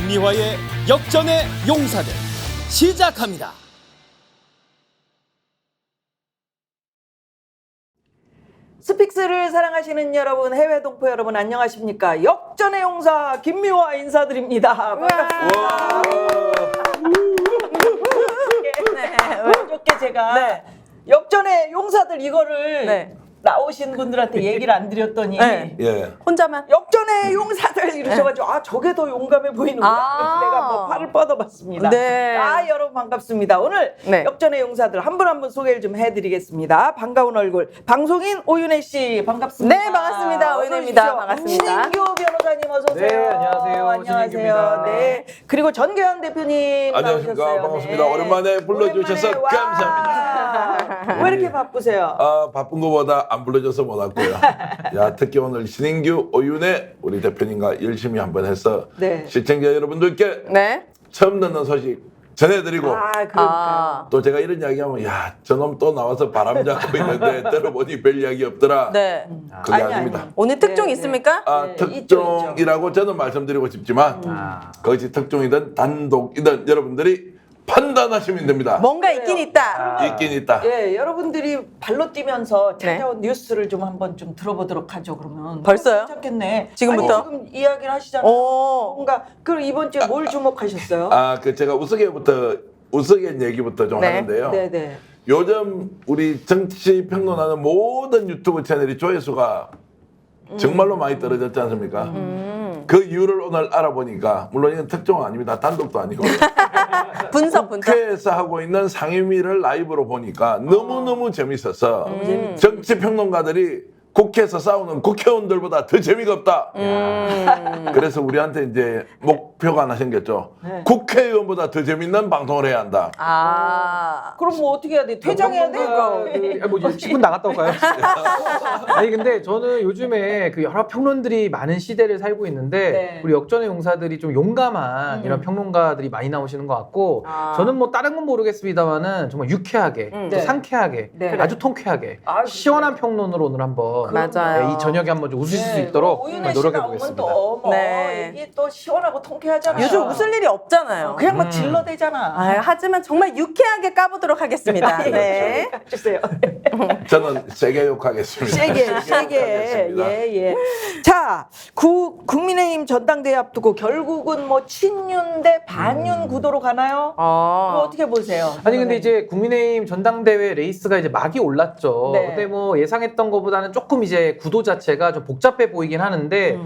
김미화의 역전의 용사들 시작합니다. 스픽스를 사랑하시는 여러분, 해외 동포 여러분 안녕하십니까? 역전의 용사 김미화 인사드립니다. 반갑습니다. 어저께 제가 역전의 용사들 이거를 나오신 분들한테 얘기를 안 드렸더니 혼자만 역전의 용사들 이러셔가지고 아 저게 더 용감해 보이는구나. 그래서 내가 뭐 팔을 뻗어봤습니다. 아 여러분 반갑습니다. 오늘 역전의 용사들 한 분 한 분 소개를 좀 해드리겠습니다. 반가운 얼굴 방송인 오윤혜 씨 반갑습니다. 네 반갑습니다. 오윤혜입니다. 반갑습니다. 신인규 변호사님 어서 오세요. 네 안녕하세요. 안녕하세요. 네 그리고 전교현 대표님 안녕하십니까. 나오셨어요. 반갑습니다. 오랜만에 불러주셔서 오랜만에. 감사합니다. 왜 이렇게 바쁘세요? 바쁜 것보다 안 불러줘서 못 왔고요. 야, 특히 오늘 신인규 오윤혜 우리 대표님과 열심히 한번 해서 시청자 여러분들께 처음 듣는 소식 전해드리고 그러니까. 또 제가 이런 이야기하면 야, 저놈 또 나와서 바람 잡고 있는데 들어보니 별 이야기 없더라. 그게 아닙니다. 오늘 특종 있습니까? 특종이라고 저는 말씀드리고 싶지만 그것이 특종이든 단독이든 여러분들이 판단하시면 됩니다. 뭔가 있긴 있다. 있긴 있다. 예, 여러분들이 발로 뛰면서 찾아온 뉴스를 좀 한번 좀 들어보도록 하죠. 그러면 벌써요? 괜찮겠네. 지금부터? 아니, 지금 이야기를 하시잖아요. 뭔가 그럼 이번 주에 뭘 주목하셨어요? 제가 우스갯 얘기부터 좀 하는데요. 네네. 요즘 우리 정치 평론하는 모든 유튜브 채널이 조회수가 정말로 많이 떨어졌지 않습니까? 그 이유를 오늘 알아보니까 물론 이건 특종은 아닙니다. 단독도 아니고 분석. 국회에서 하고 있는 상임위를 라이브로 보니까 너무너무 재밌어서 정치 평론가들이 국회에서 싸우는 국회의원들보다 더 재미가 없다. 그래서 우리한테 이제 목표가 하나 생겼죠. 국회의원보다 더 재밌는 방송을 해야 한다. 그럼 뭐 어떻게 해야 돼? 퇴장해야 돼? 뭐 이제 10분 나갔다 올까요? 아니 근데 저는 요즘에 그 여러 평론들이 많은 시대를 살고 있는데 우리 역전의 용사들이 좀 용감한 이런 평론가들이 많이 나오시는 것 같고 저는 뭐 다른 건 모르겠습니다만은 정말 유쾌하게 또 상쾌하게 아주 통쾌하게 시원한 평론으로 오늘 한번 맞아요. 이 저녁에 한번 좀 웃으실 수 있도록 노력해 보겠습니다. 이게 또 시원하고 통쾌하잖아요. 요즘 웃을 일이 없잖아요. 그냥 막 질러대잖아. 하지만 정말 유쾌하게 까보도록 하겠습니다. 주세요. 저는 세게 욕하겠습니다. 세게. 예. 자, 국민의힘 전당대회 앞두고 결국은 뭐 친윤 대 반윤 구도로 가나요? 뭐 어떻게 보세요? 아니 근데 이제 국민의힘 전당대회 레이스가 이제 막이 올랐죠. 근데 뭐 예상했던 것보다는 조금 이제 구도 자체가 좀 복잡해 보이긴 하는데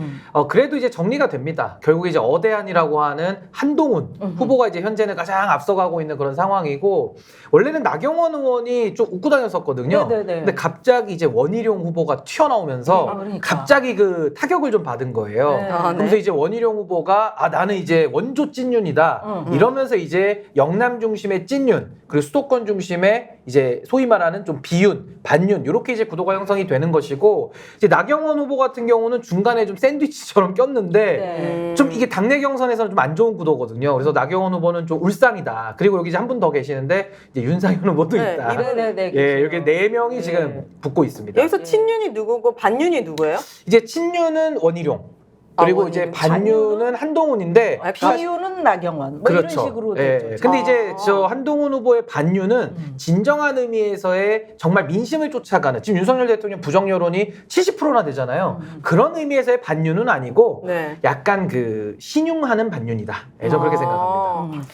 그래도 이제 정리가 됩니다. 결국 이제 어대안이라고 하는 한동훈 후보가 이제 현재는 가장 앞서가고 있는 그런 상황이고 원래는 나경원 의원이 좀 웃고 다녔었거든요. 근데 갑자기 이제 원희룡 후보가 튀어나오면서 갑자기 그 타격을 좀 받은 거예요. 그래서 이제 원희룡 후보가 나는 이제 원조 찐윤이다 이러면서 이제 영남 중심의 찐윤 그리고 수도권 중심의 이제 소위 말하는 좀 비윤, 반윤 이렇게 이제 구도가 형성이 되는 것이고 이제 나경원 후보 같은 경우는 중간에 좀 샌드위치처럼 꼈는데 좀 이게 당내 경선에서는 좀 안 좋은 구도거든요. 그래서 나경원 후보는 좀 울상이다. 그리고 여기 이제 한 분 더 계시는데 이제 윤상현 후보도 있다. 이렇게 4명이 지금 붙고 있습니다. 여기서 친윤이 누구고 반윤이 누구예요? 이제 친윤은 원희룡. 그리고 이제 반윤은 한동훈인데 비윤은 나경원 뭐 그렇죠. 이런 식으로 됐죠. 근데 이제 저 한동훈 후보의 반윤은 진정한 의미에서의 정말 민심을 쫓아가는 지금 윤석열 대통령 부정 여론이 70%나 되잖아요. 그런 의미에서의 반윤은 아니고 약간 그 신용하는 반윤이다. 저는 그렇게 생각합니다.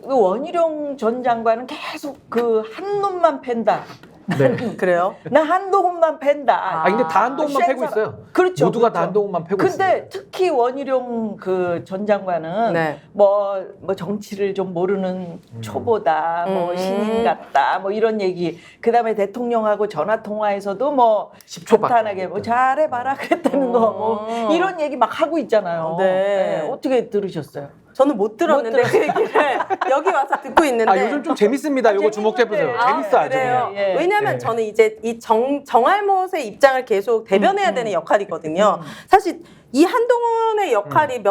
원희룡 전 장관은 계속 그 한 놈만 팬다. 그래요? 나 한동훈만 팬다. 근데 다 한동훈만 패고 있어요. 그렇죠. 모두가 다 한동훈만 패고 있어요. 근데 특히 원희룡 그 전 장관은 뭐 정치를 좀 모르는 초보다, 뭐 신인 같다, 뭐 이런 얘기. 그다음에 대통령하고 전화 통화에서도 뭐 10초 간단하게 뭐 잘해봐라 그랬다는 거, 뭐 이런 얘기 막 하고 있잖아요. 어떻게 들으셨어요? 저는 못 들었는데 그 얘기를 여기 와서 듣고 있는데 요즘 좀 재밌습니다. 이거 주목해보세요. 재밌어 아주. 왜냐하면 저는 이제 이 정알못의 입장을 계속 대변해야 되는 역할이거든요. 사실 이 한동훈의 역할이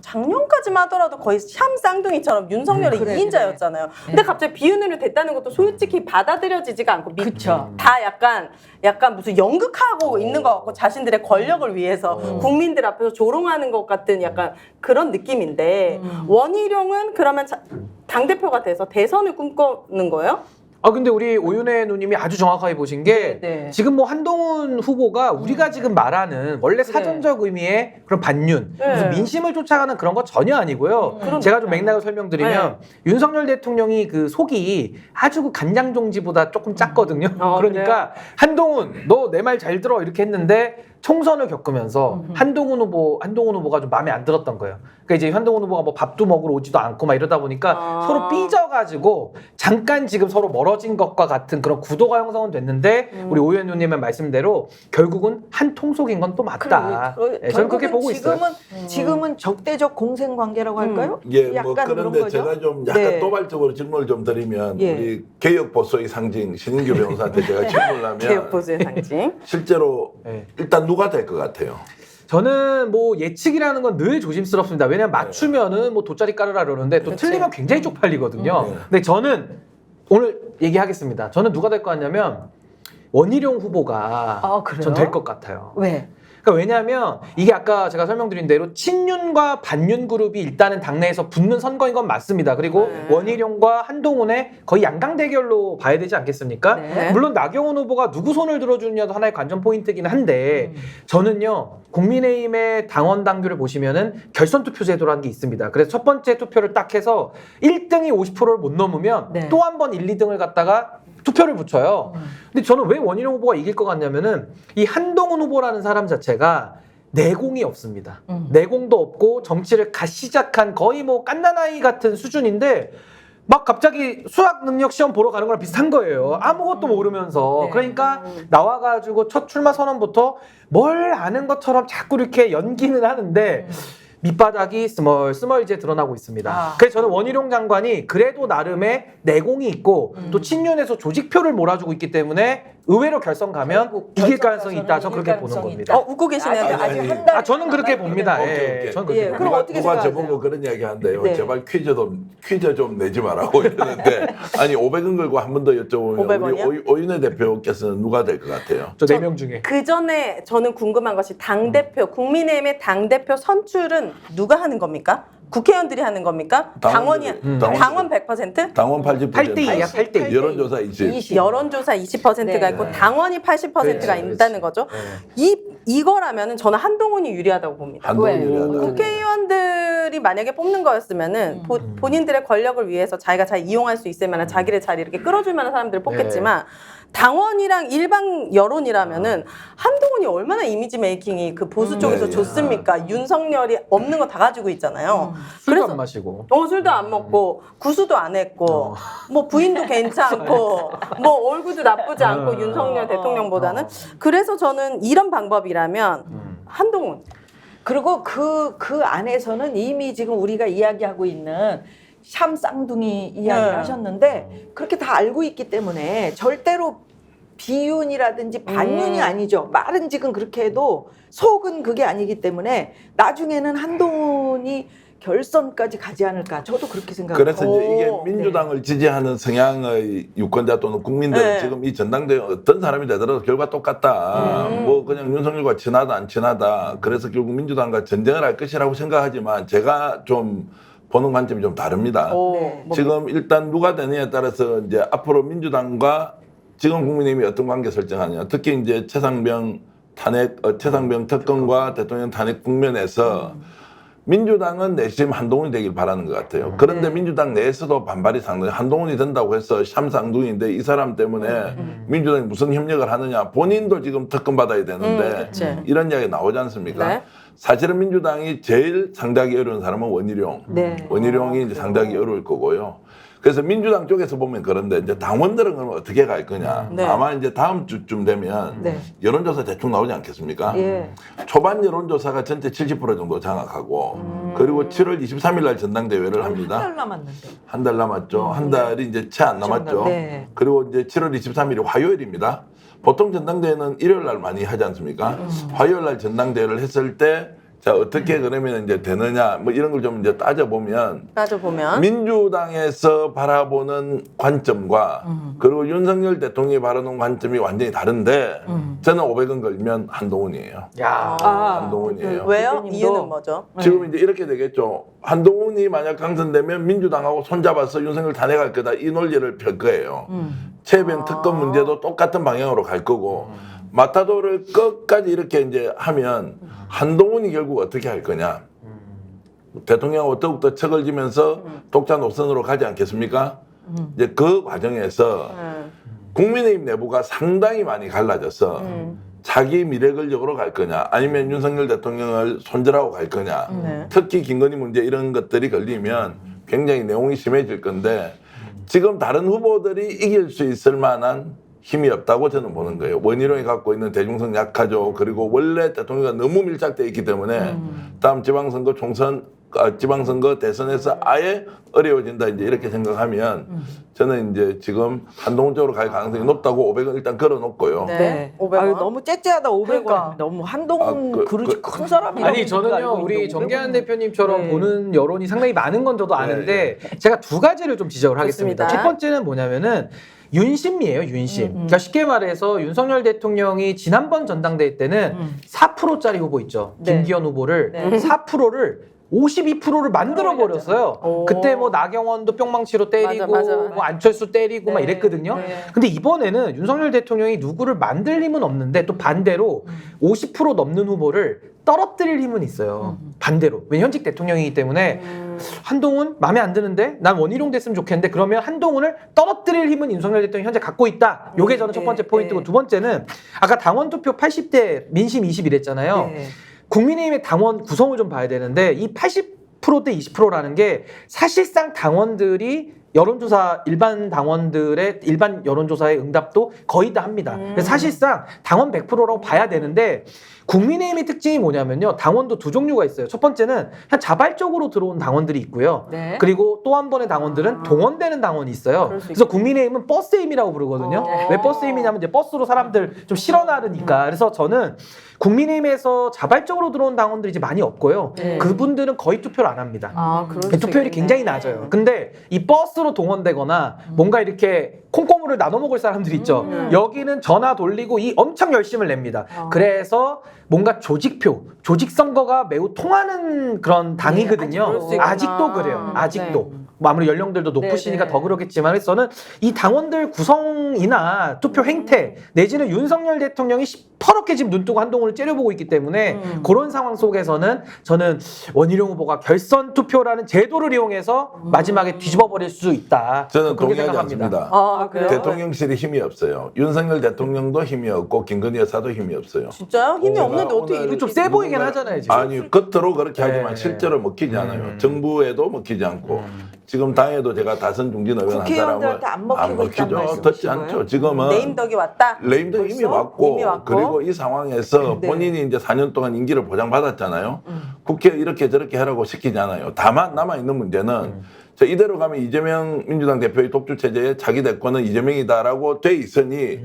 작년까지만 하더라도 거의 샴 쌍둥이처럼 윤석열의 그래, 2인자였잖아요. 근데 갑자기 비윤으로 됐다는 것도 솔직히 받아들여지지가 않고 그쵸. 다 약간 무슨 연극하고 있는 것 같고 자신들의 권력을 위해서 국민들 앞에서 조롱하는 것 같은 약간 그런 느낌인데 원희룡은 그러면 당대표가 돼서 대선을 꿈꾸는 거예요? 근데 우리 오윤혜 누님이 아주 정확하게 보신 게 네. 지금 뭐 한동훈 후보가 우리가 지금 말하는 원래 사전적 의미의 그런 반윤, 무슨 민심을 쫓아가는 그런 거 전혀 아니고요. 제가 좀 맥락을 설명드리면 윤석열 대통령이 그 속이 아주 그 간장종지보다 조금 작거든요. 그러니까 한동훈 너 내 말 잘 들어 이렇게 했는데 총선을 겪으면서 한동훈 후보가 좀 마음에 안 들었던 거예요. 그러니까 이제 한동훈 후보가 뭐 밥도 먹으러 오지도 않고 막 이러다 보니까 서로 삐져가지고 잠깐 지금 서로 멀어진 것과 같은 그런 구도가 형성은 됐는데 우리 오윤 의원님의 말씀대로 결국은 한 통속인 건 또 맞다. 네, 저는 그렇게 보고 있어요. 지금은 적대적 공생 관계라고 할까요? 예, 약간 뭐 그런 그런데 거죠? 제가 좀 약간 네. 도발적으로 질문을 좀 드리면 예. 우리 개혁 보수의 상징 신인규 변호사한테 제가 질문을 하면 개혁 보수의 상징. 실제로 네. 일단 누가 될 것 같아요? 저는 뭐 예측이라는 건 늘 조심스럽습니다. 왜냐면 맞추면은 뭐 돗자리 깔으라 그러는데 또 틀리면 굉장히 쪽팔리거든요. 근데 저는 오늘 얘기하겠습니다. 저는 누가 될 것 같냐면 원희룡 후보가 그래요? 전 될 것 같아요. 왜? 그러니까 왜냐하면 이게 아까 제가 설명드린 대로 친윤과 반윤 그룹이 일단은 당내에서 붙는 선거인 건 맞습니다. 그리고 원희룡과 한동훈의 거의 양강 대결로 봐야 되지 않겠습니까? 네. 물론 나경원 후보가 누구 손을 들어주느냐도 하나의 관전 포인트긴 한데 저는요 국민의힘의 당원 당규를 보시면은 결선 투표 제도라는 게 있습니다. 그래서 첫 번째 투표를 딱 해서 1등이 50%를 못 넘으면 네. 또 한 번 1, 2등을 갖다가 투표를 붙여요. 근데 저는 왜 원희룡 후보가 이길 것 같냐면은 이 한동훈 후보라는 사람 자체가 내공이 없습니다. 내공도 없고 정치를 갓 시작한 거의 뭐 갓난아이 같은 수준인데 막 갑자기 수학 능력 시험 보러 가는 거랑 비슷한 거예요. 아무것도 모르면서. 네. 그러니까 나와가지고 첫 출마 선언부터 뭘 아는 것처럼 자꾸 이렇게 연기는 하는데 밑바닥이 스멀스멀 드러나고 있습니다. 그래서 저는 원희룡 장관이 그래도 나름의 내공이 있고 또 친윤에서 조직표를 몰아주고 있기 때문에 의외로 결선 가면 이길 가능성이 있다. 저는 그렇게 보는 겁니다. 웃고 계시네요. 아직 한 달. 저는 그렇게 봅니다. 오케이, 예, 오케이. 저는 그렇게 예, 봅니다. 그럼 어떻게 누가 생각하세요? 저보고 그런 이야기 한대요. 네. 제발 퀴즈 좀 내지 말라고 이러는데 아니 500원 걸고 한 번 더 여쭤보면 500원 이요? 우리 오윤혜 대표께서는 누가 될 것 같아요? 저 4명 중에. 그 전에 저는 궁금한 것이 당대표, 국민의힘의 당대표 선출은 누가 하는 겁니까? 국회의원들이 하는 겁니까? 당원이, 당원 100%? 당원 80%. 8대2야, 8대2. 여론조사 20. 여론조사 20%가 네. 있고 당원이 80%가 그렇지, 있다는 거죠. 이거라면 저는 한동훈이 유리하다고 봅니다. 한동훈이 왜? 유리하다. 국회의원들이 만약에 뽑는 거였으면은 본인들의 권력을 위해서 자기가 잘 이용할 수 있을 만한 자기를 잘 이렇게 끌어줄 만한 사람들을 뽑겠지만 당원이랑 일반 여론이라면은 한동훈이 얼마나 이미지 메이킹이 그 보수 쪽에서 네, 좋습니까? 윤석열이 없는 거 다 가지고 있잖아요. 술도 안 마시고. 술도 안 먹고 구수도 안 했고 뭐 부인도 괜찮고 뭐 얼굴도 나쁘지 않고 윤석열 대통령보다는 그래서 저는 이런 방법이라면 한동훈 그리고 그 안에서는 이미 지금 우리가 이야기하고 있는 샴 쌍둥이 이야기를 네. 하셨는데 그렇게 다 알고 있기 때문에 절대로 비윤이라든지 반윤이 아니죠. 말은 지금 그렇게 해도 속은 그게 아니기 때문에 나중에는 한동훈이 결선까지 가지 않을까. 저도 그렇게 생각합니다. 그래서 이제 이게 민주당을 지지하는 성향의 유권자 또는 국민들은 네. 지금 이 전당대회 어떤 사람이 되더라도 결과 똑같다. 뭐 그냥 윤석열과 친하다 안 친하다. 그래서 결국 민주당과 전쟁을 할 것이라고 생각하지만 제가 좀 보는 관점이 좀 다릅니다. 네. 지금 일단 누가 되느냐에 따라서 이제 앞으로 민주당과 지금 국민의힘이 어떤 관계 설정하냐. 특히 이제 최상병 특검과 대통령 탄핵 국면에서 민주당은 내심 한동훈이 되길 바라는 것 같아요. 그런데 민주당 내에서도 반발이 상당히 한동훈이 된다고 해서 샴쌍둥이인데 이 사람 때문에 민주당이 무슨 협력을 하느냐. 본인도 지금 특검 받아야 되는데 그치. 이런 이야기 나오지 않습니까? 네. 사실은 민주당이 제일 상대하기 어려운 사람은 원희룡. 네. 원희룡이 이제 상대하기 어려울 거고요. 그래서 민주당 쪽에서 보면 그런데 이제 당원들은 그럼 어떻게 갈 거냐. 네. 아마 이제 다음 주쯤 되면 네. 여론조사 대충 나오지 않겠습니까? 예. 초반 여론조사가 전체 70% 정도 장악하고 그리고 7월 23일 날 전당대회를 합니다. 한 달 남았는데. 한 달 남았죠. 한 달이 이제 채 안 남았죠. 네. 그리고 이제 7월 23일이 화요일입니다. 보통 전당대회는 일요일 날 많이 하지 않습니까? 화요일 날 전당대회를 했을 때 자, 어떻게 그러면 이제 되느냐, 뭐 이런 걸 좀 이제 따져보면, 민주당에서 바라보는 관점과 그리고 윤석열 대통령이 바라보는 관점이 완전히 다른데, 저는 500원 걸면 한동훈이에요. 야. 한동훈이에요. 왜요? 이유는 뭐죠? 지금 이제 이렇게 되겠죠. 한동훈이 만약 당선되면 민주당하고 손잡아서 윤석열 탄핵할 거다. 이 논리를 펼 거예요. 최변 특검 문제도 똑같은 방향으로 갈 거고, 마타도를 끝까지 이렇게 이제 하면 한동훈이 결국 어떻게 할 거냐. 대통령하고 더욱더 척을 지면서 독자 노선으로 가지 않겠습니까? 이제 그 과정에서 국민의힘 내부가 상당히 많이 갈라져서 자기 미래 권력으로 갈 거냐, 아니면 윤석열 대통령을 손절하고 갈 거냐. 특히 김건희 문제 이런 것들이 걸리면 굉장히 내용이 심해질 건데, 지금 다른 후보들이 이길 수 있을 만한 힘이 없다고 저는 보는 거예요. 원희룡이 갖고 있는 대중성 약하죠. 그리고 원래 대통령과 너무 밀착돼 있기 때문에 다음 지방선거 지방선거 대선에서 아예 어려워진다, 이제 이렇게 생각하면 저는 이제 지금 한동훈 쪽으로 갈 가능성이 높다고 500원 일단 걸어놓고요. 네. 500원. 아유, 너무 째째하다 500원. 그러니까. 너무 한동훈 그릇이 큰 사람이. 아니 저는요, 우리 정계한 대표님처럼 보는 여론이 상당히 많은 건 저도 아는데 제가 두 가지를 좀 지적을 하겠습니다. 첫 번째는 뭐냐면은 윤심이에요, 윤심. 그러니까 쉽게 말해서 윤석열 대통령이 지난번 전당대회 때는 4%짜리 후보 있죠. 김기현 후보를 4%를 52%를 만들어 버렸어요. 그때 뭐 나경원도 뿅망치로 때리고 맞아. 뭐 안철수 때리고 막 이랬거든요. 근데 이번에는 윤석열 대통령이 누구를 만들 힘은 없는데 또 반대로 50% 넘는 후보를 떨어뜨릴 힘은 있어요. 반대로. 왜냐면 현직 대통령이기 때문에 한동훈 마음에 안 드는데 난 원희룡 됐으면 좋겠는데, 그러면 한동훈을 떨어뜨릴 힘은 윤석열 대통령이 현재 갖고 있다. 요게 저는 첫 번째 포인트고, 두 번째는 아까 당원 투표 80대 민심 20이랬잖아요. 국민의힘의 당원 구성을 좀 봐야 되는데, 이 80%대 20%라는 게 사실상 당원들이 여론조사, 일반 당원들의 일반 여론조사의 응답도 거의 다 합니다. 그래서 사실상 당원 100%라고 봐야 되는데, 국민의힘의 특징이 뭐냐면요, 당원도 두 종류가 있어요. 첫 번째는 그냥 자발적으로 들어온 당원들이 있고요. 그리고 또 한 번의 당원들은 동원되는 당원이 있어요. 그래서 국민의힘은 버스임이라고 부르거든요. 왜 버스임이냐면 이제 버스로 사람들 좀 실어 나르니까. 그래서 저는 국민의힘에서 자발적으로 들어온 당원들이 이제 많이 없고요. 그분들은 거의 투표를 안 합니다. 투표율이 굉장히 낮아요. 근데 이 버스로 동원되거나 뭔가 이렇게 콩고물을 나눠 먹을 사람들 있죠. 여기는 전화 돌리고 이 엄청 열심을 냅니다. 그래서 뭔가 조직 선거가 매우 통하는 그런 당이거든요. 아직도 그래요. 아직도. 뭐 아무리 연령들도 높으시니까 더 그러겠지만, 저는 이 당원들 구성이나 투표 행태 내지는 윤석열 대통령이 시퍼렇게 지금 눈뜨고 한동훈을 째려보고 있기 때문에 그런 상황 속에서는 저는 원희룡 후보가 결선 투표라는 제도를 이용해서 마지막에 뒤집어 버릴 수 있다. 저는 그렇게 동의하지 생각합니다. 않습니다. 그래요? 대통령실이 힘이 없어요. 윤석열 대통령도 힘이 없고 김건희 여사도 힘이 없어요. 진짜요? 힘이 없는데 어떻게 오늘 이렇게 좀 세 보이긴 하잖아요, 지금. 아니, 겉으로 그렇게 하지만 실제로 먹히지 않아요. 정부에도 먹히지 않고 지금 당에도 제가 다선 중진 의원 한 사람은 국회의원들한테 안 먹히고 있다는 먹히죠. 말씀이신 듣지 거예요? 않죠. 지금은 네임덕이 왔다. 레임도 이미 왔고, 그리고 이 상황에서 본인이 이제 4년 동안 임기를 보장받았잖아요. 국회 이렇게 저렇게 하라고 시키잖아요. 다만 남아있는 문제는 자, 이대로 가면 이재명 민주당 대표의 독주 체제에 자기 대권은 이재명이다라고 돼 있으니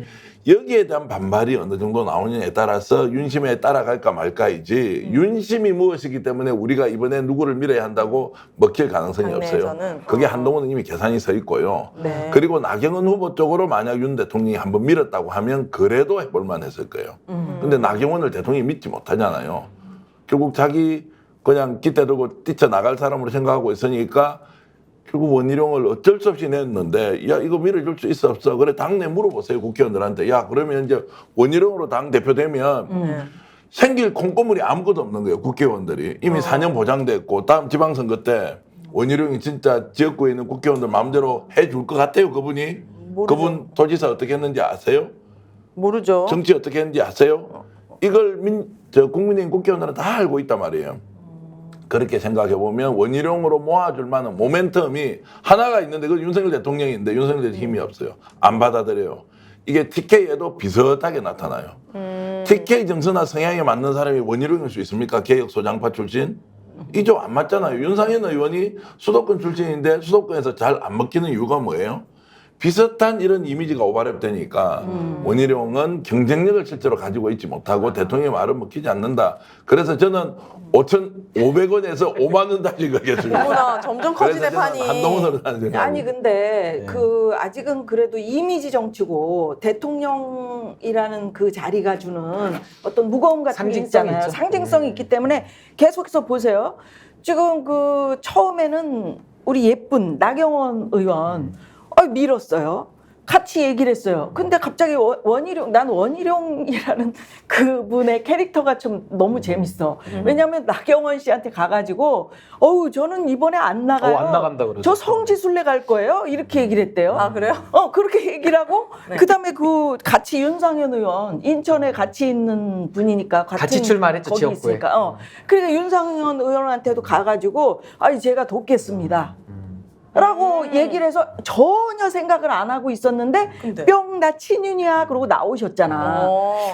여기에 대한 반발이 어느 정도 나오느냐에 따라서 윤심에 따라갈까 말까이지, 윤심이 무엇이기 때문에 우리가 이번에 누구를 밀어야 한다고 먹힐 가능성이 없어요. 그게 한동훈은 이미 계산이 서 있고요. 그리고 나경원 후보 쪽으로 만약 윤 대통령이 한번 밀었다고 하면 그래도 해볼만 했을 거예요. 근데 나경원을 대통령이 믿지 못하잖아요. 결국 자기 그냥 기대 들고 뛰쳐나갈 사람으로 생각하고 있으니까 결국 원희룡을 어쩔 수 없이 냈는데, 야, 이거 밀어줄 수 있어 없어? 그래, 당내 물어보세요, 국회의원들한테. 야, 그러면 이제 원희룡으로 당 대표 되면 생길 콩고물이 아무것도 없는 거예요, 국회의원들이. 이미 4년 보장됐고, 다음 지방선거 때 원희룡이 진짜 지역구에 있는 국회의원들 마음대로 해줄 것 같아요, 그분이? 모르죠. 그분 도지사 어떻게 했는지 아세요? 모르죠. 정치 어떻게 했는지 아세요? 이걸 국민의힘 국회의원들은 다 알고 있단 말이에요. 그렇게 생각해보면 원희룡으로 모아줄 만한 모멘텀이 하나가 있는데, 그건 윤석열 대통령인데 윤석열 대통령이 힘이 없어요. 안 받아들여요. 이게 TK에도 비슷하게 나타나요. TK 정서나 성향에 맞는 사람이 원희룡일 수 있습니까? 개혁소장파 출신? 이쪽 안 맞잖아요. 윤상현 의원이 수도권 출신인데 수도권에서 잘 안 먹히는 이유가 뭐예요? 비슷한 이런 이미지가 오버랩되니까 원희룡은 경쟁력을 실제로 가지고 있지 못하고 대통령의 말을 먹히지 않는다. 그래서 저는 5,500원에서 5만 원 달리 가겠습니다. 어머나, 점점 커지네, 판이. 한동훈으로 하는 생각. 아니 근데 그 아직은 그래도 이미지 정치고 대통령이라는 그 자리가 주는 어떤 무거움 같은 게 상징성이 있잖아요. 있죠. 상징성이 있기 때문에 계속해서 보세요. 지금 그 처음에는 우리 예쁜 나경원 의원 밀었어요. 같이 얘기를 했어요. 근데 갑자기 난 원희룡이라는 그분의 캐릭터가 좀 너무 재밌어. 왜냐하면 나경원 씨한테 가가지고 저는 이번에 안 나가요. 안 나간다 그러죠. 저 성지순례 갈 거예요. 이렇게 얘기를 했대요. 아, 그래요? 그렇게 얘기를 하고 네. 그다음에 그 같이 윤상현 의원 인천에 같이 있는 분이니까 같이 출마했죠, 거기 지역구에. 있으니까. 그러니까 윤상현 의원한테도 가가지고 제가 돕겠습니다. 라고 얘기를 해서 전혀 생각을 안 하고 있었는데 근데? 뿅 나 친윤이야 그러고 나오셨잖아.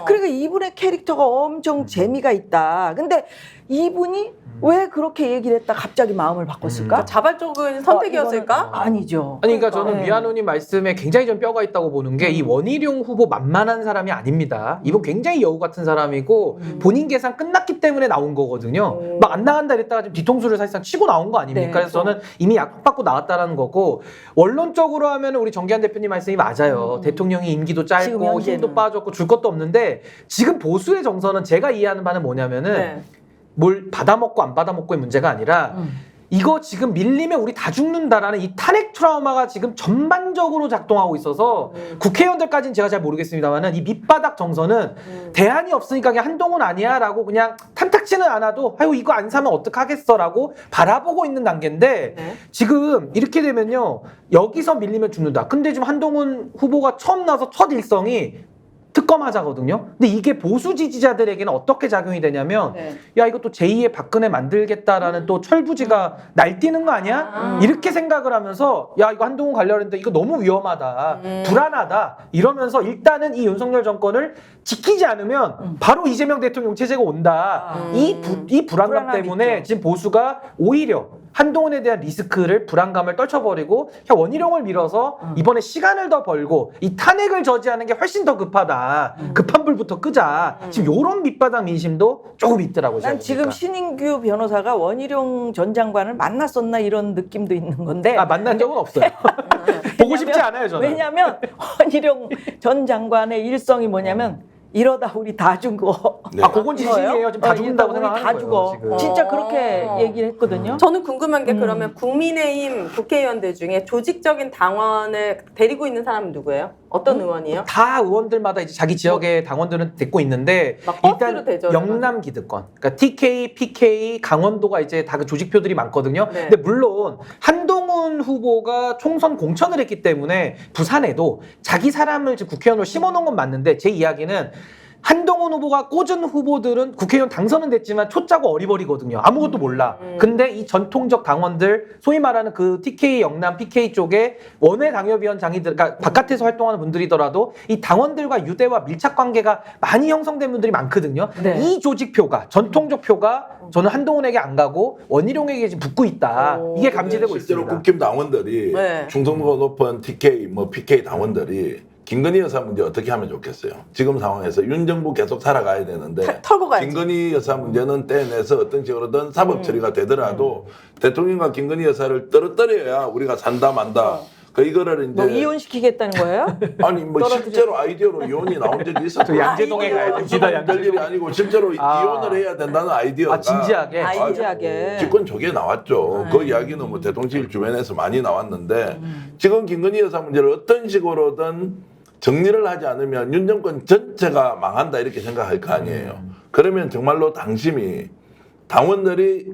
그러니까 이분의 캐릭터가 엄청 재미가 있다. 근데 이분이 왜 그렇게 얘기를 했다 갑자기 마음을 바꿨을까? 자발적인 선택이었을까? 아니죠. 아니, 그러니까 저는 네. 미아노님 말씀에 굉장히 좀 뼈가 있다고 보는 게 이 원희룡 후보 만만한 사람이 아닙니다. 이분 굉장히 여우 같은 사람이고 본인 계산 끝났기 때문에 나온 거거든요. 막 안 나간다 이랬다가 지금 뒤통수를 사실상 치고 나온 거 아닙니까? 네. 그래서 저는 이미 약속받고 나왔다라는 거고 원론적으로 하면 우리 정기한 대표님 말씀이 맞아요. 대통령이 임기도 지금 짧고 현재는. 힘도 빠졌고 줄 것도 없는데 지금 보수의 정서는 제가 이해하는 바는 뭐냐면은 네. 뭘 받아먹고 안 받아먹고의 문제가 아니라 이거 지금 밀리면 우리 다 죽는다라는 이 탄핵 트라우마가 지금 전반적으로 작동하고 있어서 국회의원들까지는 제가 잘 모르겠습니다만은 이 밑바닥 정서는 대안이 없으니까 그냥 한동훈 아니야 라고 그냥 탐탁치는 않아도 아유 이거 안 사면 어떡하겠어 라고 바라보고 있는 단계인데 네. 지금 이렇게 되면요 여기서 밀리면 죽는다. 근데 지금 한동훈 후보가 처음 나서 첫 일성이 특검하자거든요. 근데 이게 보수 지지자들에게는 어떻게 작용이 되냐면 야 이거 또 제2의 박근혜 만들겠다라는 또 철부지가 날뛰는 거 아니야? 이렇게 생각을 하면서 야 이거 한동훈 가려는데 이거 너무 위험하다. 불안하다. 이러면서 일단은 이 윤석열 정권을 지키지 않으면 바로 이재명 대통령 체제가 온다. 이 불안감 불안함이 때문에 있죠. 지금 보수가 오히려 한동훈에 대한 리스크를 불안감을 떨쳐버리고 그냥 원희룡을 밀어서 이번에 시간을 더 벌고 이 탄핵을 저지하는 게 훨씬 더 급하다. 급한 불부터 끄자. 지금 요런 밑바닥 민심도 조금 있더라고요. 난 제가 지금 보니까. 신인규 변호사가 원희룡 전 장관을 만났었나 이런 느낌도 있는 건데 만난 적은 없어요. 보고 싶지 않아요 저는. 왜냐하면 원희룡 전 장관의 일성이 뭐냐면 이러다 우리 다 죽어. 네. 그건 진심이에요. 지금 다 죽는다고 우리 생각하는 다 거예요. 죽어. 지금. 진짜 그렇게 얘기를 했거든요. 저는 궁금한 게 그러면 국민의힘 국회의원들 중에 조직적인 당원을 데리고 있는 사람은 누구예요? 어떤 의원이에요? 다 의원들마다 이제 자기 지역의 당원들은 데리고 있는데 막 버스로 일단 되죠, 영남 기득권, 그러니까 TK, PK, 강원도가 이제 다 그 조직표들이 많거든요. 네. 근데 물론 한동훈 후보가 총선 공천을 했기 때문에 부산에도 자기 사람을 지금 국회의원으로 심어놓은 건 맞는데 제 이야기는 한동훈 후보가 꽂은 후보들은 국회의원 당선은 됐지만 초짜고 어리버리거든요. 아무것도 몰라. 근데 이 전통적 당원들, 소위 말하는 그 TK, 영남, PK 쪽에 원외 당협위원 장이들, 그러니까 바깥에서 활동하는 분들이더라도 이 당원들과 유대와 밀착 관계가 많이 형성된 분들이 많거든요. 네. 이 조직표가, 전통적 표가 저는 한동훈에게 안 가고 원희룡에게 지금 붙고 있다. 이게 감지되고 실제로 있습니다. 국힘 당원들이 네. 충성도가 높은 TK, PK 당원들이 김건희 여사 문제 어떻게 하면 좋겠어요? 지금 상황에서 윤 정부 계속 살아가야 되는데 털고 가야지. 김건희 여사 문제는 떼내서 어떤 식으로든 사법 처리가 되더라도 대통령과 김건희 여사를 떨어뜨려야 우리가 산다 만다. 이거를 이제 뭐 이혼시키겠다는 거예요? 아니 뭐 실제로 아이디어로 이혼이 나온 적이 있었죠. 저 양재동에 가야 됩니다. 될 일이 아니고 실제로 이혼을 해야 된다는 아이디어가 진지하게. 진지하게. 집권 초기에 나왔죠. 그 이야기는 뭐 대통령실 주변에서 많이 나왔는데 지금 김건희 여사 문제를 어떤 식으로든 정리를 하지 않으면 윤 정권 전체가 망한다 이렇게 생각할 거 아니에요. 그러면 정말로 당심이 당원들이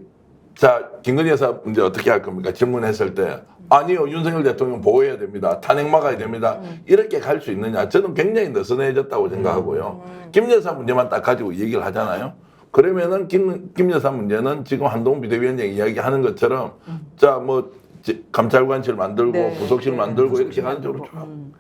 자 김건희 여사 문제 어떻게 할 겁니까? 질문했을 때 아니요 윤석열 대통령 보호해야 됩니다. 탄핵 막아야 됩니다. 이렇게 갈 수 있느냐? 저는 굉장히 느슨해졌다고 생각하고요. 김 여사 문제만 딱 가지고 얘기를 하잖아요. 그러면은 김 여사 문제는 지금 한동훈 비대위원장이 이야기하는 것처럼 자 뭐 감찰관실 만들고 네. 부속실 만들고 이렇게 가는 쪽으로 쭉.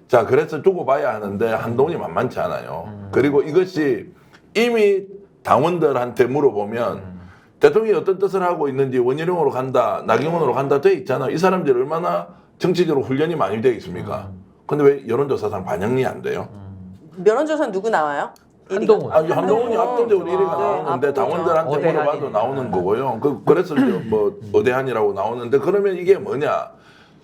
자 그래서 두고 봐야 하는데 한동훈이 만만치 않아요. 그리고 이것이 이미 당원들한테 물어보면 대통령이 어떤 뜻을 하고 있는지 원희룡으로 간다, 나경원으로 간다 돼 있잖아. 이 사람들이 얼마나 정치적으로 훈련이 많이 되어 있습니까? 근데 왜 여론조사상 반영이 안 돼요? 여론조사는 누구 나와요? 한동훈. 아니, 한동훈이 압도적으로 1위가 나오는데 압도죠. 당원들한테 어대한이. 물어봐도 나오는 거고요. 그래서 이제 뭐 어대한이라고 나오는데 그러면 이게 뭐냐?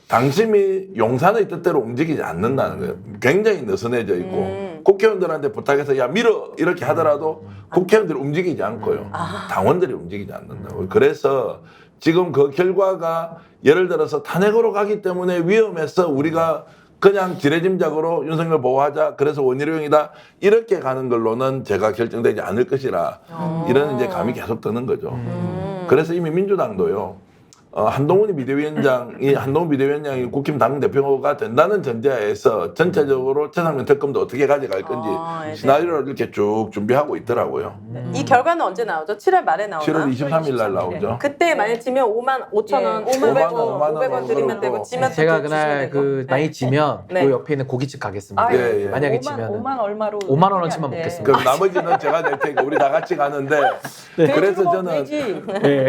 당심이 용산의 뜻대로 움직이지 않는다는 거예요. 굉장히 느슨해져 있고 국회의원들한테 부탁해서 야 밀어 이렇게 하더라도 국회의원들이 움직이지 않고요. 당원들이 움직이지 않는다고. 그래서 지금 그 결과가 예를 들어서 탄핵으로 가기 때문에 위험해서 우리가 그냥 지레짐작으로 윤석열 보호하자. 그래서 원희룡이다. 이렇게 가는 걸로는 제가 결정되지 않을 것이라 이런 이제 감이 계속 드는 거죠. 그래서 이미 민주당도요. 한동훈 비대위원장이 국힘 당대표가 된다는 전제하에서 전체적으로 최상면 특검도 어떻게 가져갈 건지 네. 시나리오를 이렇게 쭉 준비하고 있더라고요. 이 결과는 언제 나오죠? 7월 말에 나오나? 7월 23일 날 나오죠. 그때 만약 지면 5만 5천 원, 500원 드리면 되고 지면 또 제가 주시면 그날 되고. 그 많이 지면 네. 그 옆에 있는 고깃집 가겠습니다. 아, 예, 예. 만약에 지면 5만 얼마로 5만 원어치만 먹겠습니다. 그럼 나머지는 제가 낼 테니까 우리 다 같이 가는데 그래서 저는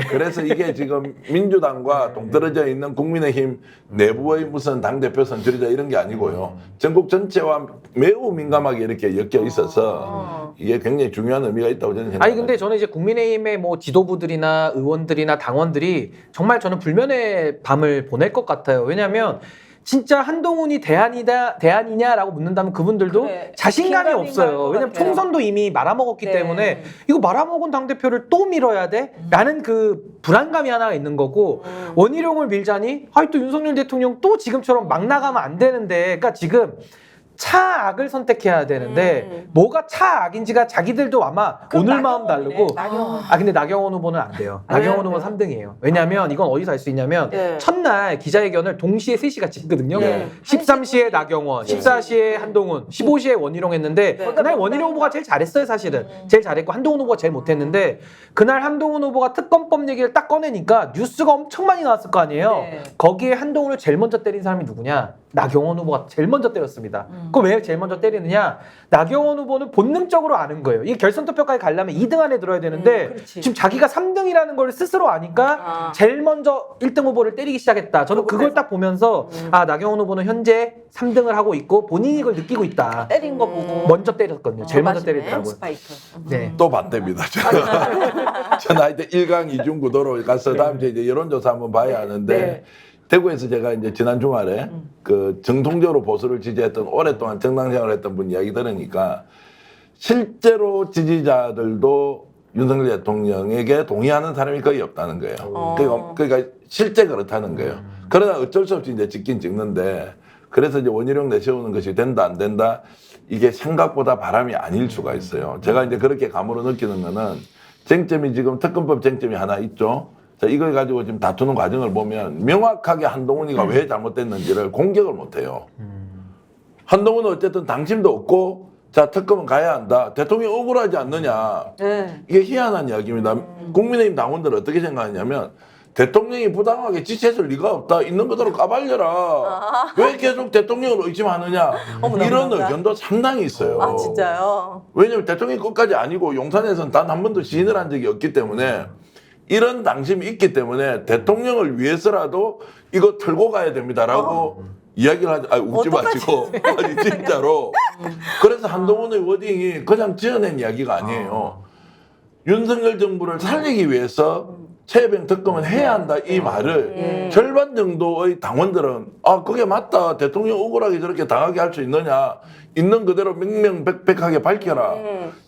그래서 이게 지금 민주당과 동떨어져 있는 국민의힘 내부의 무슨 당대표 선출이자 이런 게 아니고요. 전국 전체와 매우 민감하게 이렇게 엮여 있어서 이게 굉장히 중요한 의미가 있다고 저는 생각합니다. 아니 근데 저는 이제 국민의힘의 뭐 지도부들이나 의원들이나 당원들이 정말 저는 불면의 밤을 보낼 것 같아요. 왜냐하면 진짜 한동훈이 대안이냐라고 묻는다면 그분들도 그래. 자신감이 긴가민가 없어요. 할것 왜냐면 같아요. 총선도 이미 말아먹었기 네. 때문에 이거 말아먹은 당대표를 또 밀어야 돼? 라는 그 불안감이 하나가 있는 거고 원희룡을 밀자니 또 윤석열 대통령 또 지금처럼 막 나가면 안 되는데 그러니까 지금 차악을 선택해야 되는데 뭐가 차악인지가 자기들도 아마 오늘 마음 다르고 근데 나경원 후보는 안 돼요. 나경원 후보 3등이에요. 왜냐면 이건 어디서 알 수 있냐면 네. 첫날 기자회견을 동시에 3시 같이 했거든요. 네. 13시에 나경원, 14시에 한동훈, 15시에 원희룡 했는데 네. 그날 원희룡 후보가 제일 잘했어요 사실은. 제일 잘했고 한동훈 후보가 제일 못했는데 그날 한동훈 후보가 특검법 얘기를 딱 꺼내니까 뉴스가 엄청 많이 나왔을 거 아니에요. 네. 거기에 한동훈을 제일 먼저 때린 사람이 누구냐? 나경원 후보가 제일 먼저 때렸습니다. 그럼 왜 제일 먼저 때리느냐? 나경원 후보는 본능적으로 아는 거예요. 이 결선 투표까지 가려면 2등 안에 들어야 되는데 그렇지. 지금 자기가 3등이라는 걸 스스로 아니까 제일 먼저 1등 후보를 때리기 시작했다. 저는 그걸 딱 보면서 나경원 후보는 현재 3등을 하고 있고 본인이 이걸 느끼고 있다. 때린 거 보고 먼저 때렸거든요. 제일 먼저 맞네. 때리더라고요. 스파이크. 네. 또 반대입니다. 저는 하여튼 1강 2중 구도로 가서 다음 주에 이제 여론조사 한번 봐야 하는데 네. 대구에서 제가 이제 지난 주말에 그 정통적으로 보수를 지지했던 오랫동안 정당 생활을 했던 분 이야기 들으니까 실제로 지지자들도 윤석열 대통령에게 동의하는 사람이 거의 없다는 거예요. 그러니까 실제 그렇다는 거예요. 그러나 어쩔 수 없이 이제 찍긴 찍는데 그래서 이제 원희룡 내세우는 것이 된다 안 된다 이게 생각보다 바람이 아닐 수가 있어요. 제가 이제 그렇게 감으로 느끼는 거는 쟁점이 지금 특검법 쟁점이 하나 있죠. 자, 이걸 가지고 지금 다투는 과정을 보면 명확하게 한동훈이가 왜 잘못됐는지를 공격을 못 해요. 한동훈은 어쨌든 당심도 없고 자, 특검은 가야 한다. 대통령이 억울하지 않느냐. 이게 희한한 이야기입니다. 국민의힘 당원들은 어떻게 생각하냐면 대통령이 부당하게 지시했을 리가 없다. 있는 그대로 까발려라. 왜 계속 대통령을 의심하느냐. 이런 의견도 상당히 있어요. 아 진짜요? 왜냐하면 대통령이 끝까지 아니고 용산에서는 단 한 번도 시인을 한 적이 없기 때문에 이런 당심이 있기 때문에 대통령을 위해서라도 이거 털고 가야 됩니다라고 이야기를 하지. 웃지 마시고. 아니 진짜로. 그래서 한동훈의 워딩이 그냥 지어낸 이야기가 아니에요. 윤석열 정부를 살리기 위해서 최혜병 특검은 해야 한다 이 말을 절반 정도의 당원들은 그게 맞다. 대통령 억울하게 저렇게 당하게 할 수 있느냐. 있는 그대로 명명백백하게 밝혀라.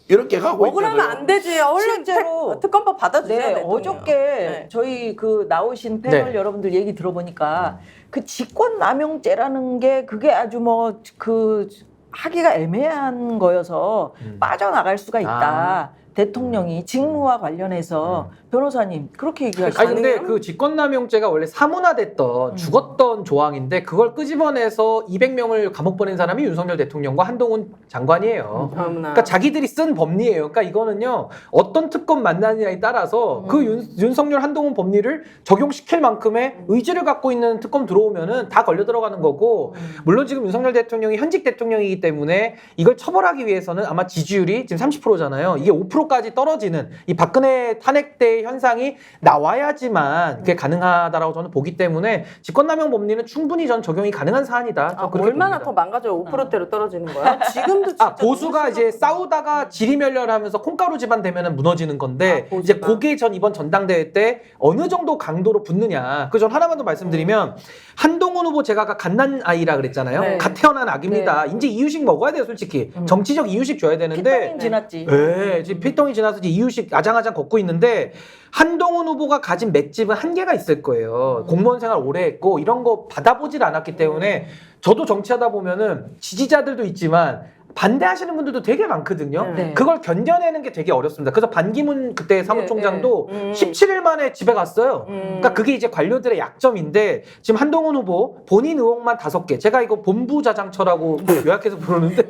이렇게 가고 억울하면 있잖아요. 안 되지. 얼른 실제로 특검법 받아주세요. 네, 대통령. 어저께 네. 저희 그 나오신 패널 네. 여러분들 얘기 들어보니까 그 직권남용죄라는 게 그게 아주 뭐 그 하기가 애매한 거여서 빠져나갈 수가 있다. 대통령이 직무와 관련해서 변호사님 그렇게 얘기하시죠. 아니 근데 그 직권남용죄가 원래 사문화됐던 죽었던 조항인데 그걸 끄집어내서 200명을 감옥 보낸 사람이 윤석열 대통령과 한동훈 장관이에요. 그러니까 자기들이 쓴 법리예요. 그러니까 이거는요 어떤 특검 만나느냐에 따라서 그 윤석열 한동훈 법리를 적용시킬 만큼의 의지를 갖고 있는 특검 들어오면은 다 걸려 들어가는 거고 물론 지금 윤석열 대통령이 현직 대통령이기 때문에 이걸 처벌하기 위해서는 아마 지지율이 지금 30%잖아요. 이게 5% 10%까지 떨어지는 이 박근혜 탄핵 때 현상이 나와야지만 그게 가능하다라고 저는 보기 때문에 직권남용 법리는 충분히 전 적용이 가능한 사안이다. 저는 그렇게 얼마나 봅니다. 더 망가져요? 5%대로 떨어지는 거야? 지금도 진짜 보수가 이제 싸우다가 지리멸렬하면서 콩가루 집안 되면은 무너지는 건데 보수가. 이제 그게 전 이번 전당대회 때 어느 정도 강도로 붙느냐. 그 전 하나만 더 말씀드리면 한동훈 후보 제가 아까 갓난 아이라 그랬잖아요. 네. 갓 태어난 아기입니다. 이제 이유식 먹어야 돼요, 솔직히. 정치적 이유식 줘야 되는데. 피똥인 지났지. 네, 지금 피똥이 지나서 이제 이유식 아장아장 걷고 있는데 한동훈 후보가 가진 맷집은 한계가 있을 거예요. 공무원 생활 오래 했고 이런 거 받아보질 않았기 때문에 저도 정치하다 보면은 지지자들도 있지만 반대하시는 분들도 되게 많거든요. 네. 그걸 견뎌내는 게 되게 어렵습니다. 그래서 반기문 그때 사무총장도 네. 17일 만에 집에 갔어요. 그러니까 그게 이제 관료들의 약점인데 지금 한동훈 후보 본인 의혹만 5개. 제가 이거 본부 자장처라고 요약해서 부르는데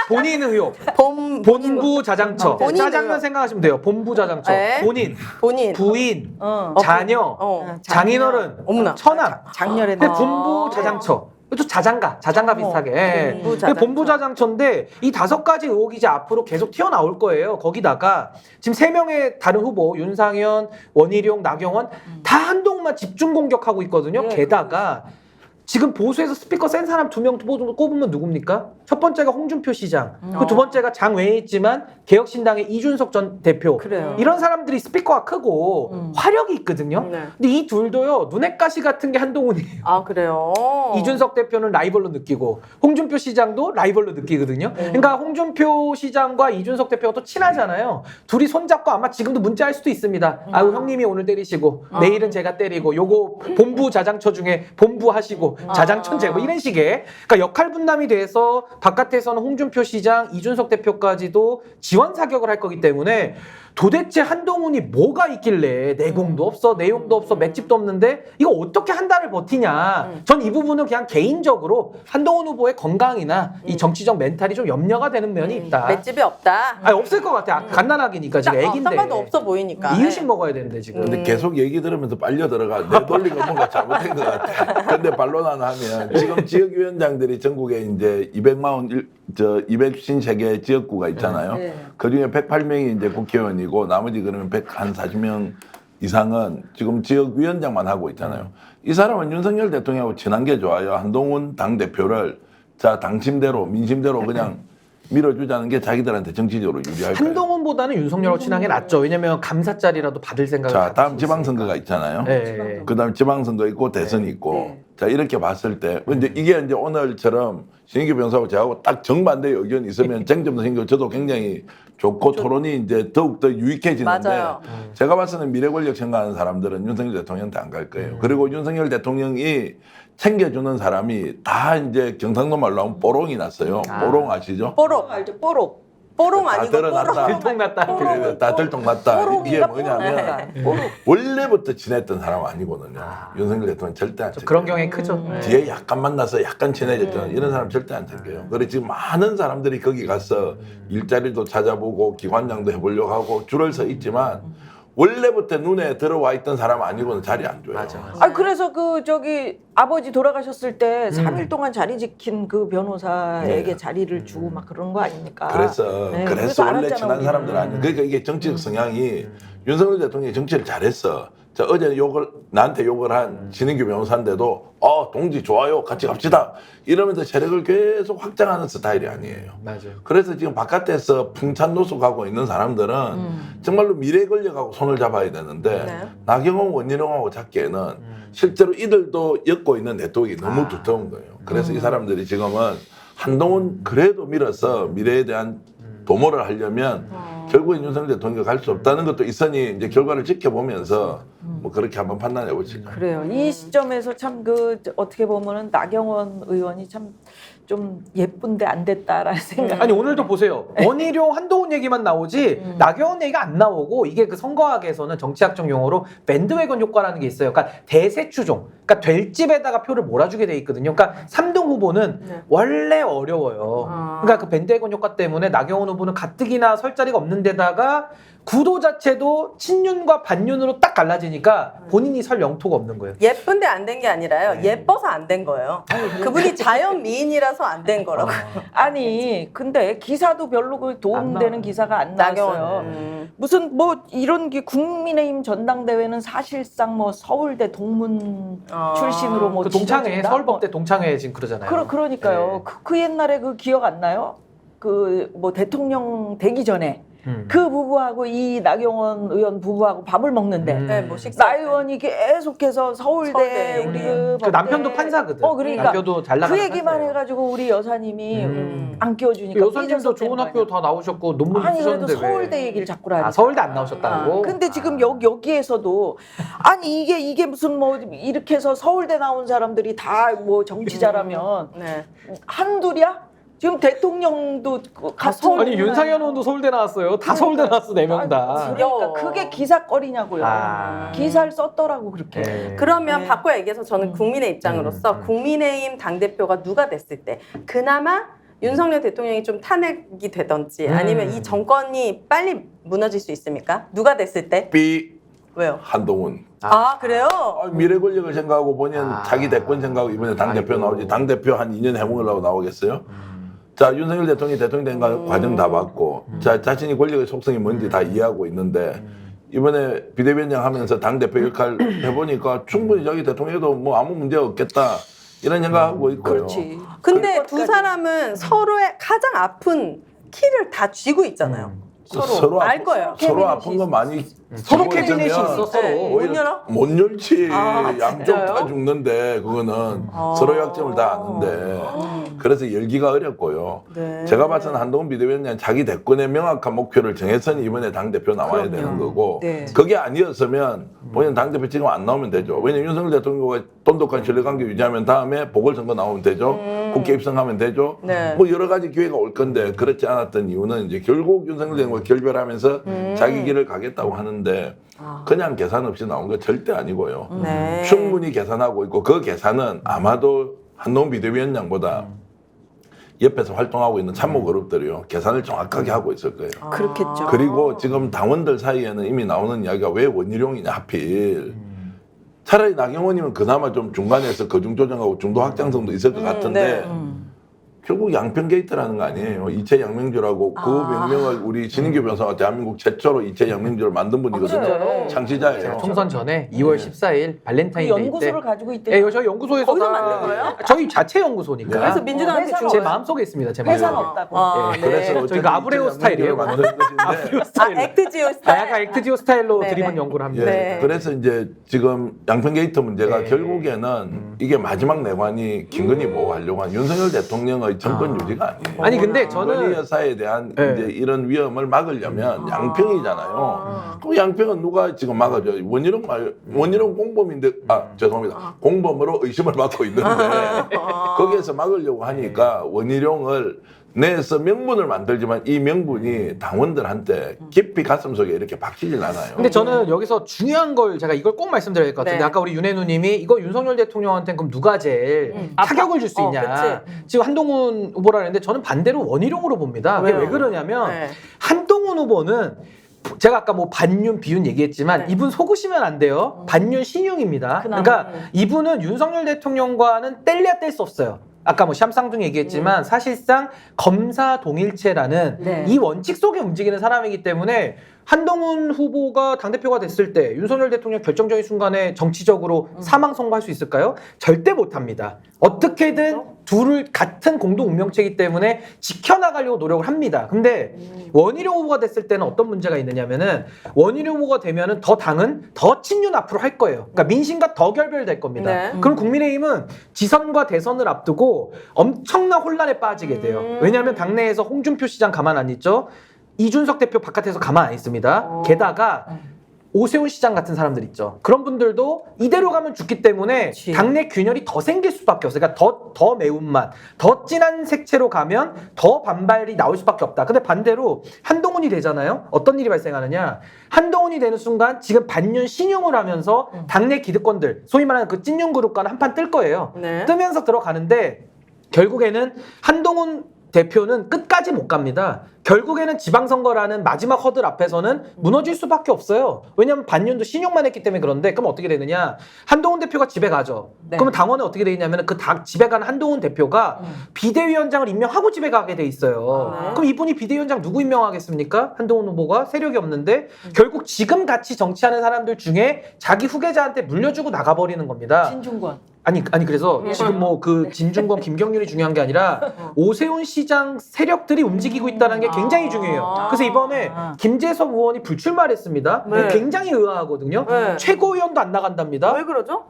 본인 의혹. 본부 자장처. 본인 짜장면 의혹. 생각하시면 돼요. 본부 자장처. 네. 본인, 부인, 자녀, 어. 장인어른, 어머나. 처남. 작년에 그 본부 자장처. 또 자장가 비슷하게. 예. 본부 그 자장처. 본부 자장처인데 이 5가지 의혹이 이제 앞으로 계속 튀어나올 거예요. 거기다가 지금 3명의 다른 후보 윤상현, 원희룡, 나경원 다 한동훈만 집중 공격하고 있거든요. 게다가 지금 보수에서 스피커 센 사람 2명 꼽으면 누굽니까? 첫 번째가 홍준표 시장, 그 두 번째가 장 외에 있지만 개혁신당의 이준석 전 대표. 그래요. 이런 사람들이 스피커가 크고 화력이 있거든요. 네. 근데 이 둘도요 눈엣 가시 같은 게 한동훈이에요. 아 그래요? 이준석 대표는 라이벌로 느끼고 홍준표 시장도 라이벌로 느끼거든요. 그러니까 홍준표 시장과 이준석 대표가 또 친하잖아요. 둘이 손잡고 아마 지금도 문자할 수도 있습니다. 아유 형님이 오늘 때리시고 내일은 제가 때리고 요거 본부 자장처 중에 본부 하시고 자장천재 뭐 이런 식의 그러니까 역할 분담이 돼서 바깥에서는 홍준표 시장, 이준석 대표까지도 지원 사격을 할 거기 때문에 도대체 한동훈이 뭐가 있길래 내공도 없어, 내용도 없어, 맷집도 없는데 이거 어떻게 한 달을 버티냐. 전 이 부분은 그냥 개인적으로 한동훈 후보의 건강이나 이 정치적 멘탈이 좀 염려가 되는 면이 있다. 맷집이 없다. 아니 없을 것 같아. 갓난아기니까 지금 애기인데. 딱 봐도 없어 보이니까. 이유식 먹어야 되는데 지금. 근데 계속 얘기 들으면서 빨려 들어가. 내 논리가 뭔가 잘못된 것 같아. 근데 반론만 하면 지금 지역위원장들이 전국에 이제 253개 지역구가 있잖아요. 그 중에 108명이 이제 국회의원이고 나머지 그러면 140명 이상은 지금 지역위원장만 하고 있잖아요. 이 사람은 윤석열 대통령하고 친한 게 좋아요. 한동훈 당대표를 자, 당심대로, 민심대로 그냥 밀어주자는 게 자기들한테 정치적으로 유리할 거예요. 한동훈보다는 윤석열하고 친한 게 낫죠. 왜냐면 감사 자리라도 받을 생각을 자, 가지고 다음 있으니까. 지방선거가 있잖아요. 네. 그다음 지방선거 있고 대선이 있고. 자, 이렇게 봤을 때 이제 이게 이제 오늘처럼 신인규 변호사하고 저하고 딱 정반대의 의견이 있으면 쟁점도 생기고 저도 굉장히 좋고 토론이 이제 더욱더 유익해지는데 맞아요. 제가 봤을 때는 미래 권력 생각하는 사람들은 윤석열 대통령한테 안 갈 거예요. 그리고 윤석열 대통령이 챙겨주는 사람이 다 이제 경상도 말로 하면 뽀롱이 났어요. 뽀롱 아시죠? 뽀록. 알죠? 뽀록. 뽀록 다 아니고 드러났다. 들통났다. 그래, 다 들통났다. 이게 뽀록인가 뭐냐면 뽀록. 원래부터 친했던 사람 아니거든요. 윤석열 대통령 절대 안 챙겨요. 그런 경향이 크죠. 뒤에 약간 만나서 약간 친해졌잖아요. 이런 사람 절대 안 챙겨요. 그래 지금 많은 사람들이 거기 가서 일자리도 찾아보고 기관장도 해보려고 하고 줄을 서 있지만 원래부터 눈에 들어와 있던 사람 아니고는 자리 안 줘요. 맞아. 아 그래서 그 저기 아버지 돌아가셨을 때 3일 동안 자리 지킨 그 변호사에게 자리를 주고 막 그런 거 아닙니까? 그래서 네, 그래서 원래 알았잖아, 친한 우리는. 사람들 아니에요. 그러니까 이게 정치적 성향이 윤석열 대통령이 정치를 잘했어. 자, 어제 나한테 욕을 한 신인규 변호사인데도 동지 좋아요. 같이 갑시다. 이러면서 세력을 계속 확장하는 스타일이 아니에요. 맞아요. 그래서 지금 바깥에서 풍찬 노숙하고 있는 사람들은 정말로 미래 권력하고 손을 잡아야 되는데 나경원 원희룡하고 잡기에는 실제로 이들도 엮고 있는 네트워크가 너무 두터운 거예요. 그래서 이 사람들이 지금은 한동훈 그래도 밀어서 미래에 대한 도모를 하려면 결국엔 윤석열 대통령이 갈 수 없다는 것도 있으니 이제 결과를 지켜보면서 뭐 그렇게 한번 판단해 보시죠. 그래요. 이 시점에서 참 그 어떻게 보면은 나경원 의원이 참 좀 예쁜데 안 됐다라는 생각. 아니 오늘도 보세요. 원희룡 한동훈 얘기만 나오지 나경원 얘기가 안 나오고 이게 그 선거학에서는 정치학적 용어로 밴드웨건 효과라는 게 있어요. 그러니까 대세 추종. 그러니까 될 집에다가 표를 몰아주게 돼 있거든요. 그러니까 3등 후보는 원래 어려워요. 그러니까 그 밴드웨건 효과 때문에 나경원 후보는 가뜩이나 설 자리가 없는 않는 데다가 구도 자체도 친윤과 반윤으로 딱 갈라지니까 본인이 설 영토가 없는 거예요. 예쁜데 안 된 게 아니라요. 예뻐서 안 된 거예요. 그분이 자연 미인이라서 안 된 거라고. 아니 근데 기사도 별로 그 도움되는 기사가 안 나왔어요. 나경원. 무슨 뭐 이런 게 국민의힘 전당대회는 사실상 뭐 서울대 동문 출신으로 뭐 그 동창회 지정된다? 서울법대 동창회 지금 그러잖아요. 그러니까요. 네. 그 옛날에 그 기억 안 나요? 그 뭐 대통령 되기 전에 그 부부하고 이 나경원 의원 부부하고 밥을 먹는데 네, 뭐 식사. 나 의원이 계속해서 서울대 우리 그, 그 남편도 판사거든. 그러니까 남편도 잘 나가는 그 얘기만 판사예요. 해가지고 우리 여사님이 안 끼워주니까 여사님도 좋은 학교 다 나오셨고 논문 아니 그래도 쓰셨는데 왜? 서울대 얘기를 자꾸 하니까. 아, 서울대 안 나오셨다고? 근데 지금 여기에서도 아니 이게 무슨 뭐 이렇게 해서 서울대 나온 사람들이 다 뭐 정치자라면 네. 한둘이야? 지금 대통령도 같은 아니 윤상현 의원도 서울대 나왔어요. 다 서울대 나왔어 4명 다. 그러니까 그게 기사거리냐고요. 아. 기사를 썼더라고 그렇게. 네. 그러면 네. 바꿔 얘기해서 저는 국민의 입장으로서 국민의힘 당대표가 누가 됐을 때 그나마 윤석열 대통령이 좀 탄핵이 되던지 아니면 이 정권이 빨리 무너질 수 있습니까? 누가 됐을 때? 삐 왜요? 한동훈. 아, 그래요? 미래 권력을 생각하고 본인 자기 대권 생각하고 이번에 당대표 나오지. 당대표 한 2년 해먹으려고 나오겠어요? 자, 윤석열 대통령이 대통령 된 과정 다 봤고, 자, 자신이 권력의 속성이 뭔지 다 이해하고 있는데, 이번에 비대위원장 하면서 당대표 역할 해보니까 충분히 자기 대통령도 뭐 아무 문제 없겠다. 이런 생각하고 있고요. 그렇지. 근데 두 사람은 서로의 가장 아픈 키를 다 쥐고 있잖아요. 서로 알 거예요. 서로 아픈 거 많이 서로 쥐고 캐비넷이 있으면 있어 서로. 네. 오히려 못 열어? 못 열지. 아, 양쪽 진짜요? 다 죽는데 그거는 서로 약점을 다 아는데 그래서 열기가 어렵고요. 네. 제가 봐서는 한동훈 비대위원장 자기 대권의 명확한 목표를 정해서는 이번에 당대표 나와야 되는 거고 네. 그게 아니었으면 본인 당대표 지금 안 나오면 되죠. 왜냐면 윤석열 대통령과 돈독한 신뢰관계 유지하면 다음에 보궐선거 나오면 되죠. 국회 입성하면 되죠. 네. 뭐 여러 가지 기회가 올 건데 그렇지 않았던 이유는 이제 결국 윤석열 대통령과 결별하면서 자기 길을 가겠다고 하는데 그냥 계산 없이 나온 거 절대 아니고요. 네. 충분히 계산하고 있고 그 계산은 아마도 한동훈 비대위원장보다 옆에서 활동하고 있는 참모 그룹들이요 계산을 정확하게 하고 있을 거예요. 그렇겠죠. 그리고 지금 당원들 사이에는 이미 나오는 이야기가 왜 원희룡이냐 하필 차라리 나경원이면 그나마 좀 중간에서 거중 조정하고 중도 확장성도 있을 것 같은데 네. 결국 양평 게이트라는 거 아니에요. 이체 양명주라고 그 명명을 우리 신인규 변호사가 대한민국 최초로 이체 양명주를 만든 분이거든요. 그래요? 창시자예요. 총선 전에 2월 14일 그 발렌타인데이 때 연구소를 가지고 있대. 예, 저희 연구소에서 거기서 만든 거예요? 저희 자체 연구소니까. 그래서 민주당한테 회사가 준 제 거예요? 마음속에 있습니다. 제 회사는 마음속에. 없다고. 아, 예. 네. 그래서 저희가 어쨌든 아브레오 이체 스타일이에요. 양명주를 만든 것인데 아브레오 아, 스타일로. 액트지오 아, 스타일. 약간 액트지오 스타일로 네, 드리븐 네. 연구를 합니다. 네. 그래서 이제 지금 양평 게이트 문제가 네. 결국에는 이게 마지막 내관이 김건희 보호하려고 한 윤석열 대통령의 정권 유지가 아니에요. 아니 근데 김건희 저는 여사에 대한 네. 이제 이런 위험을 막으려면 양평이잖아요. 그럼 양평은 누가 지금 막아줘요? 원희룡 공범인데 죄송합니다. 공범으로 의심을 받고 있는데 거기에서 막으려고 하니까 원희룡을 내에서 명분을 만들지만 이 명분이 당원들한테 깊이 가슴속에 이렇게 박히질 않아요. 근데 저는 여기서 중요한 걸 제가 이걸 꼭 말씀드려야 될 것 같은데 네. 아까 우리 윤혜누님이 이거 윤석열 대통령한테는 그럼 누가 제일 타격을 줄 수 있냐 지금 한동훈 후보라 했는데 저는 반대로 원희룡으로 봅니다. 그게 왜요? 왜 그러냐면 네. 한동훈 후보는 제가 아까 뭐 반윤 비윤 얘기했지만 네. 이분 속으시면 안 돼요. 반윤 신용입니다. 그나마. 그러니까 이분은 윤석열 대통령과는 뗄래야 뗄 수 없어요. 아까 뭐 샴쌍둥이 얘기했지만 사실상 검사 동일체라는 네. 이 원칙 속에 움직이는 사람이기 때문에 한동훈 후보가 당대표가 됐을 때 윤석열 대통령 결정적인 순간에 정치적으로 사망 선고할 수 있을까요? 절대 못합니다. 어떻게든 둘을 같은 공동 운명체이기 때문에 지켜나가려고 노력을 합니다. 근데 원희룡 후보가 됐을 때는 어떤 문제가 있느냐면은 원희룡 후보가 되면은 더 당은 더 친윤 앞으로 할 거예요. 그러니까 민심과 더 결별될 겁니다. 네. 그럼 국민의힘은 지선과 대선을 앞두고 엄청난 혼란에 빠지게 돼요. 왜냐하면 당내에서 홍준표 시장 가만 안 있죠. 이준석 대표 바깥에서 가만 안 있습니다. 게다가 오세훈 시장 같은 사람들 있죠. 그런 분들도 이대로 가면 죽기 때문에 그치. 당내 균열이 더 생길 수밖에 없어요. 그러니까 더 매운맛, 더 진한 색채로 가면 더 반발이 나올 수밖에 없다. 근데 반대로 한동훈이 되잖아요. 어떤 일이 발생하느냐. 한동훈이 되는 순간 지금 반윤 신용을 하면서 당내 기득권들, 소위 말하는 그 찐윤 그룹과는 한판 뜰 거예요. 네. 뜨면서 들어가는데 결국에는 한동훈 대표는 끝까지 못 갑니다. 결국에는 지방선거라는 마지막 허들 앞에서는 무너질 수밖에 없어요. 왜냐하면 반년도 신용만 했기 때문에. 그런데 그럼 어떻게 되느냐? 한동훈 대표가 집에 가죠. 네. 그러면 당원은 어떻게 돼 있냐면 그 집에 간 한동훈 대표가 비대위원장을 임명하고 집에 가게 돼 있어요. 아. 그럼 이분이 비대위원장 누구 임명하겠습니까? 한동훈 후보가 세력이 없는데 결국 지금 같이 정치하는 사람들 중에 자기 후계자한테 물려주고 나가버리는 겁니다. 진중권. 아니 그래서 지금 뭐 그 진중권, 김경률이 중요한 게 아니라 오세훈 시장 세력들이 움직이고 있다는 게 굉장히 중요해요. 그래서 이번에 김재섭 의원이 불출마를 했습니다. 네. 굉장히 의아하거든요. 네. 최고위원도 안 나간답니다. 왜 그러죠?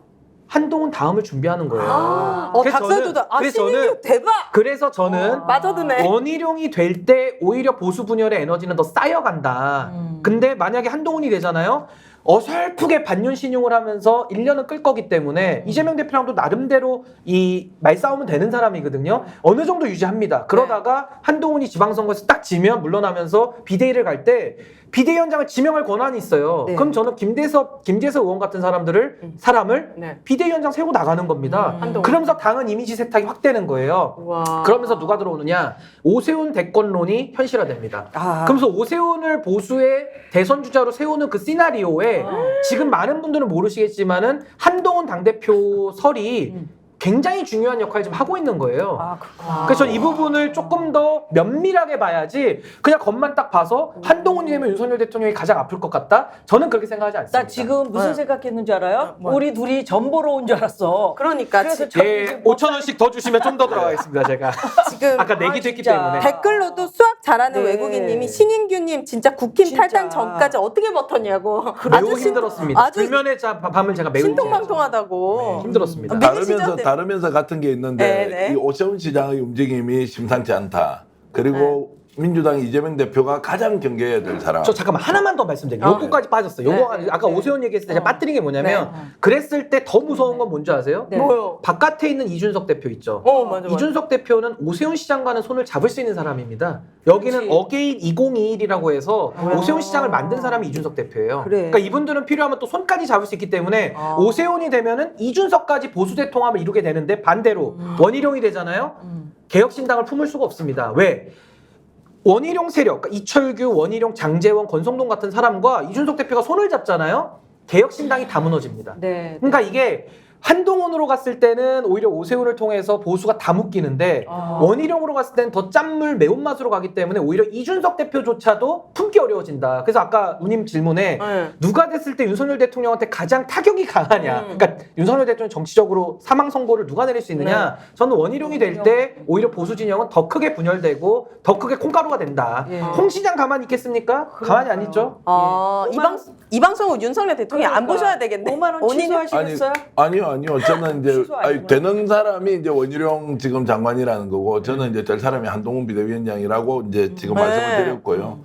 한동훈 다음을 준비하는 거예요. 그래서 닭살도다. 그래서 신인규 대박. 그래서 저는 빠져드네. 원희룡이 될 때 오히려 보수 분열의 에너지는 더 쌓여간다. 근데 만약에 한동훈이 되잖아요. 어설프게 반년 신용을 하면서 1년은 끌 거기 때문에 이재명 대표랑도 나름대로 이 말싸움은 되는 사람이거든요. 어느 정도 유지합니다. 그러다가 한동훈이 지방선거에서 딱 지면 물러나면서 비대위를 갈 때 비대위원장을 지명할 권한이 있어요. 네. 그럼 저는 김재섭 의원 같은 사람을 네. 비대위원장 세우고 나가는 겁니다. 한동훈. 그러면서 당은 이미지 세탁이 확되는 거예요. 와. 그러면서 누가 들어오느냐? 오세훈 대권론이 현실화됩니다. 그러면서 오세훈을 보수의 대선 주자로 세우는 그 시나리오에 지금 많은 분들은 모르시겠지만은 한동훈 당대표 설이 굉장히 중요한 역할을 지금 하고 있는 거예요. 그래서 저는 이 부분을 조금 더 면밀하게 봐야지 그냥 겉만 딱 봐서 한동훈이 되면 윤석열 대통령이 가장 아플 것 같다? 저는 그렇게 생각하지 않습니다. 나 지금 무슨 네. 생각했는지 알아요? 우리 둘이 전 보러 온 줄 알았어. 그러니까 그래서 예, 5,000원씩 더 주시면 좀 더 들어가겠습니다, 제가. 지금 아까 내기도 했기 진짜. 때문에. 댓글로도 수학 잘하는 네. 외국인님이 신인규님 진짜 국힘 진짜. 탈당 전까지 어떻게 버텼냐고. 매우 힘들었습니다. 아주 불면의 밤을 제가 매우 신통방통하다고. 힘들었습니다. 믿으시죠? 다르면서 같은 게 있는데 네. 이 오세훈 시장의 움직임이 심상치 않다. 그리고 민주당 이재명 대표가 가장 경계해야 될 사람. 저 잠깐만 하나만 더 말씀드릴게요. 요거까지 빠졌어요. 요거 네. 아까 오세훈 얘기했을 때 제가 빠뜨린 게 뭐냐면 그랬을 때 더 무서운 건 뭔지 아세요? 네. 뭐요? 바깥에 있는 이준석 대표 있죠. 맞아. 이준석 대표는 오세훈 시장과는 손을 잡을 수 있는 사람입니다. 여기는 그치. 어게인 2021이라고 해서 오세훈 시장을 만든 사람이 이준석 대표예요. 그래. 그러니까 이분들은 필요하면 또 손까지 잡을 수 있기 때문에 오세훈이 되면은 이준석까지 보수 대통합을 이루게 되는데 반대로 원희룡이 되잖아요. 개혁신당을 품을 수가 없습니다. 왜? 원희룡 세력, 그러니까 이철규, 원희룡, 장제원, 권성동 같은 사람과 이준석 대표가 손을 잡잖아요. 개혁신당이 다 무너집니다. 네. 그러니까 이게 한동훈으로 갔을 때는 오히려 오세훈을 통해서 보수가 다 묶이는데 원희룡으로 갔을 때는 더 짠물 매운맛으로 가기 때문에 오히려 이준석 대표조차도 품기 어려워진다. 그래서 아까 누님 질문에 누가 됐을 때 윤석열 대통령한테 가장 타격이 강하냐. 그러니까 윤석열 대통령 정치적으로 사망 선고를 누가 내릴 수 있느냐. 저는 원희룡이 될 때 오히려 보수 진영은 더 크게 분열되고 더 크게 콩가루가 된다. 홍 시장 가만히 있겠습니까? 가만히 안 있죠. 이 방송은 윤석열 대통령이 안 보셔야 되겠네. 5만 원 취소하시겠어요? 아니요. 저는 이제 취소 아니고요. 되는 사람이 이제 원희룡 지금 장관이라는 거고 저는 이제 될 사람이 한동훈 비대위원장이라고 이제 지금 말씀을 드렸고요.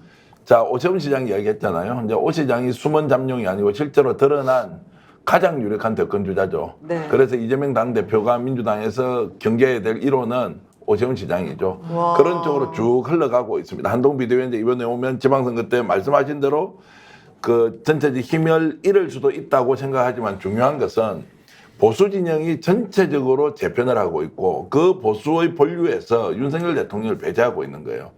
자, 오세훈 시장 이야기했잖아요. 이제 오 시장이 숨은 잠룡이 아니고 실제로 드러난 가장 유력한 대권 주자죠. 네. 그래서 이재명 당대표가 민주당에서 경계해야 될 1호는 오세훈 시장이죠. 그런 쪽으로 쭉 흘러가고 있습니다. 한동훈 비대위원장 이번에 오면 지방선거 때 말씀하신 대로 그 전체적 힘을 잃을 수도 있다고 생각하지만 중요한 것은 보수 진영이 전체적으로 재편을 하고 있고 그 보수의 본류에서 윤석열 대통령을 배제하고 있는 거예요.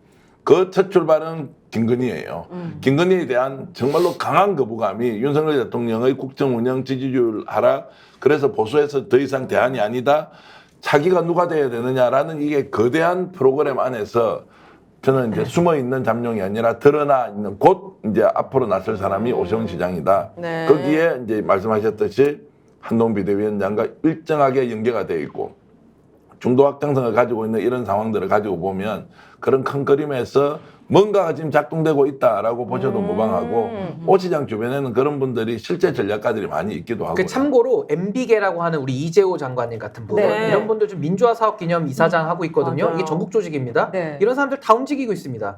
그 첫 출발은 김건희예요. 김건희에 대한 정말로 강한 거부감이 윤석열 대통령의 국정 운영 지지율 하락, 그래서 보수에서 더 이상 대안이 아니다. 자기가 누가 돼야 되느냐라는 이게 거대한 프로그램 안에서 저는 이제 숨어 있는 잠룡이 아니라 드러나 있는 곧 이제 앞으로 나설 사람이 오세훈 시장이다. 네. 거기에 이제 말씀하셨듯이 한동훈 비대위원장과 일정하게 연계가 되어 있고 중도 확장성을 가지고 있는 이런 상황들을 가지고 보면 그런 큰 그림에서 뭔가가 지금 작동되고 있다라고 보셔도 무방하고 오 시장 주변에는 그런 분들이 실제 전략가들이 많이 있기도 하고. 그 참고로 MB계라고 하는 우리 이재호 장관님 같은 분 네. 이런 분들 좀 민주화 사업 기념 이사장 하고 있거든요. 맞아요. 이게 전국 조직입니다. 네. 이런 사람들 다 움직이고 있습니다.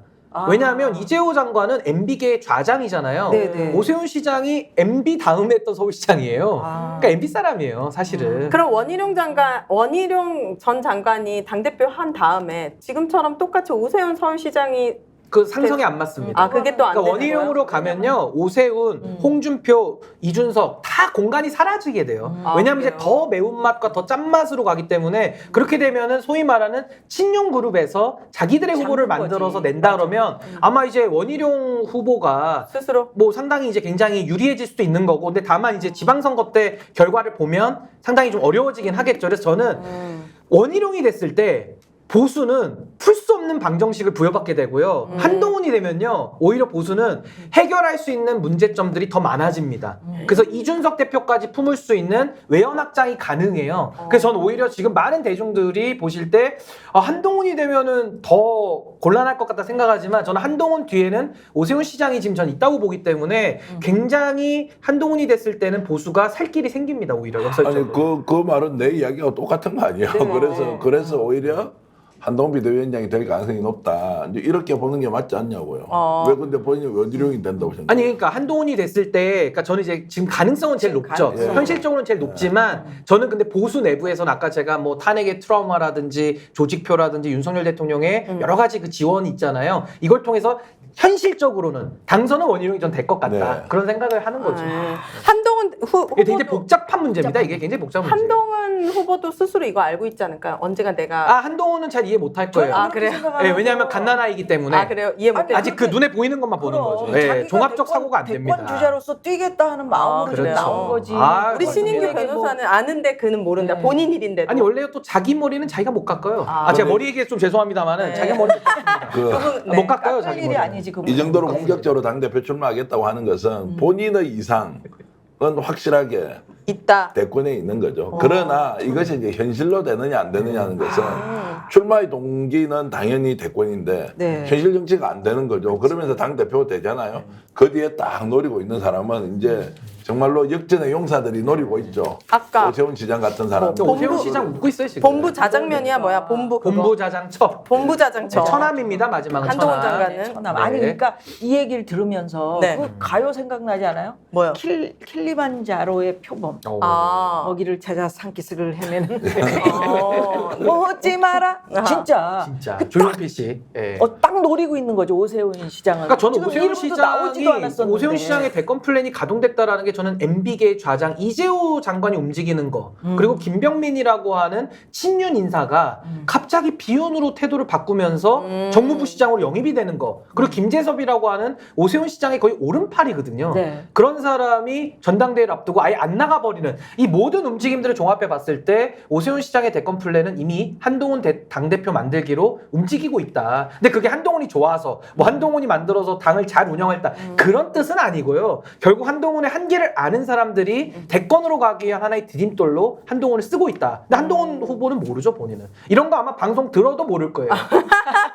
왜냐하면 이재호 장관은 MB계의 좌장이잖아요. 네. 오세훈 시장이 MB 다음에 했던 서울시장이에요. 그러니까 MB 사람이에요, 사실은. 그럼 원희룡 전 장관이 당대표 한 다음에 지금처럼 똑같이 오세훈 서울시장이 그 상성이 안 맞습니다. 아, 그게 또 안 그러니까 되는 원희룡으로 가면요, 오세훈, 홍준표, 이준석 다 공간이 사라지게 돼요. 왜냐하면 이제 더 매운맛과 더 짠맛으로 가기 때문에 그렇게 되면은 소위 말하는 친윤 그룹에서 자기들의 후보를 만들어서 낸다 그러면 아마 이제 원희룡 후보가 스스로 뭐 상당히 이제 굉장히 유리해질 수도 있는 거고, 근데 다만 이제 지방선거 때 결과를 보면 상당히 좀 어려워지긴 하겠죠. 그래서 저는 원희룡이 됐을 때 보수는 풀 수 없는 방정식을 부여받게 되고요. 한동훈이 되면요, 오히려 보수는 해결할 수 있는 문제점들이 더 많아집니다. 그래서 이준석 대표까지 품을 수 있는 외연 확장이 가능해요. 그래서 저는 오히려 지금 많은 대중들이 보실 때 한동훈이 되면은 더 곤란할 것 같다 생각하지만, 저는 한동훈 뒤에는 오세훈 시장이 지금 전 있다고 보기 때문에 굉장히 한동훈이 됐을 때는 보수가 살 길이 생깁니다. 오히려 역설적으로. 아니 그 말은 내 이야기하고 똑같은 거 아니에요? 그래서 오히려 한동훈 비대위원장이 될 가능성이 높다. 이제 이렇게 보는 게 맞지 않냐고요. 왜 근데 본인이 원희룡이 된다고 생각해요? 아니 그러니까 한동훈이 됐을 때, 그러니까 저는 이제 지금 가능성은 제일 높죠. 현실적으로는 제일 높지만 저는 근데 보수 내부에서는 아까 제가 뭐 탄핵의 트라우마라든지 조직표라든지 윤석열 대통령의 여러 가지 그 지원이 있잖아요. 이걸 통해서 현실적으로는 당선은 원희룡이 전 될 것 같다. 그런 생각을 하는 거죠. 한동훈 이게 굉장히 복잡한 문제입니다. 이게 굉장히 복잡한 문제. 한동훈 후보도 스스로 이거 알고 있지 않을까요? 언제가 내가 한동훈은 잘 이해 못할 거예요. 아, 그래요? 네, 왜냐하면 갓난아이기 때문에. 아, 그래요? 이해 못해. 아직 그 눈에 보이는 것만 보는 거죠. 네, 종합적 사고가 안 됩니다. 대권 주자로서 뛰겠다 하는 마음으로 그렇죠. 나온 거지. 우리 신인규 변호사는 아는데 그는 모른다. 본인 일인데도. 아니 원래 또 자기 머리는 자기가 못 깎아요. 제가 머리 얘기해 좀 죄송합니다만은 자기 머리 못 깎습니다. 못 깎아요, 자기 일이 머리. 아니지. 그건. 이 정도로 공격적으로 당대표 출마하겠다고 하는 것은 본인의 이상은 확실하게 있다. 대권에 있는 거죠. 그러나 이것이 이제 현실로 되느냐 안 되느냐는 것은 출마의 동기는 당연히 대권인데 현실 정치가 안 되는 거죠. 그러면서 당대표가 되잖아요. 그 뒤에 딱 노리고 있는 사람은 이제 정말로 역전의 용사들이 노리고 있죠. 아까 오세훈 시장 같은 사람. 오세훈 시장 웃고 있어요 지금. 본부 자장면이야 뭐야? 본부 그거. 본부 자장처. 본부 자장처. 처남입니다 마지막은. 한동훈 처남. 장관은 천남. 아니 그러니까 이 얘기를 들으면서 그 가요 생각나지 않아요? 뭐요? 킬리만자로의 표범. 거기를 찾아 산기슭을 헤매는. 먹지 마라. 진짜. 조용필 씨. 예. 딱 노리고 있는 거죠 오세훈 시장은. 그러니까 저는 지금 오세훈 이름도 시장이 나오지도 않았었는데. 오세훈 시장의 대권 플랜이 가동됐다라는 게 저는 MB계의 좌장 이재호 장관이 움직이는 거, 그리고 김병민이라고 하는 친윤 인사가 갑자기 비윤으로 태도를 바꾸면서 정무부 시장으로 영입이 되는 거, 그리고 김재섭이라고 하는 오세훈 시장의 거의 오른팔이거든요. 그런 사람이 전당대회를 앞두고 아예 안 나가버리는 이 모든 움직임들을 종합해 봤을 때 오세훈 시장의 대권 플랜은 이미 한동훈 당대표 만들기로 움직이고 있다. 근데 그게 한동훈이 좋아서 뭐 한동훈이 만들어서 당을 잘 운영했다 그런 뜻은 아니고요. 결국 한동훈의 한계를 아는 사람들이 대권으로 가기 위한 하나의 디딤돌로 한동훈을 쓰고 있다. 근데 한동훈 후보는 모르죠, 본인은. 이런 거 아마 방송 들어도 모를 거예요.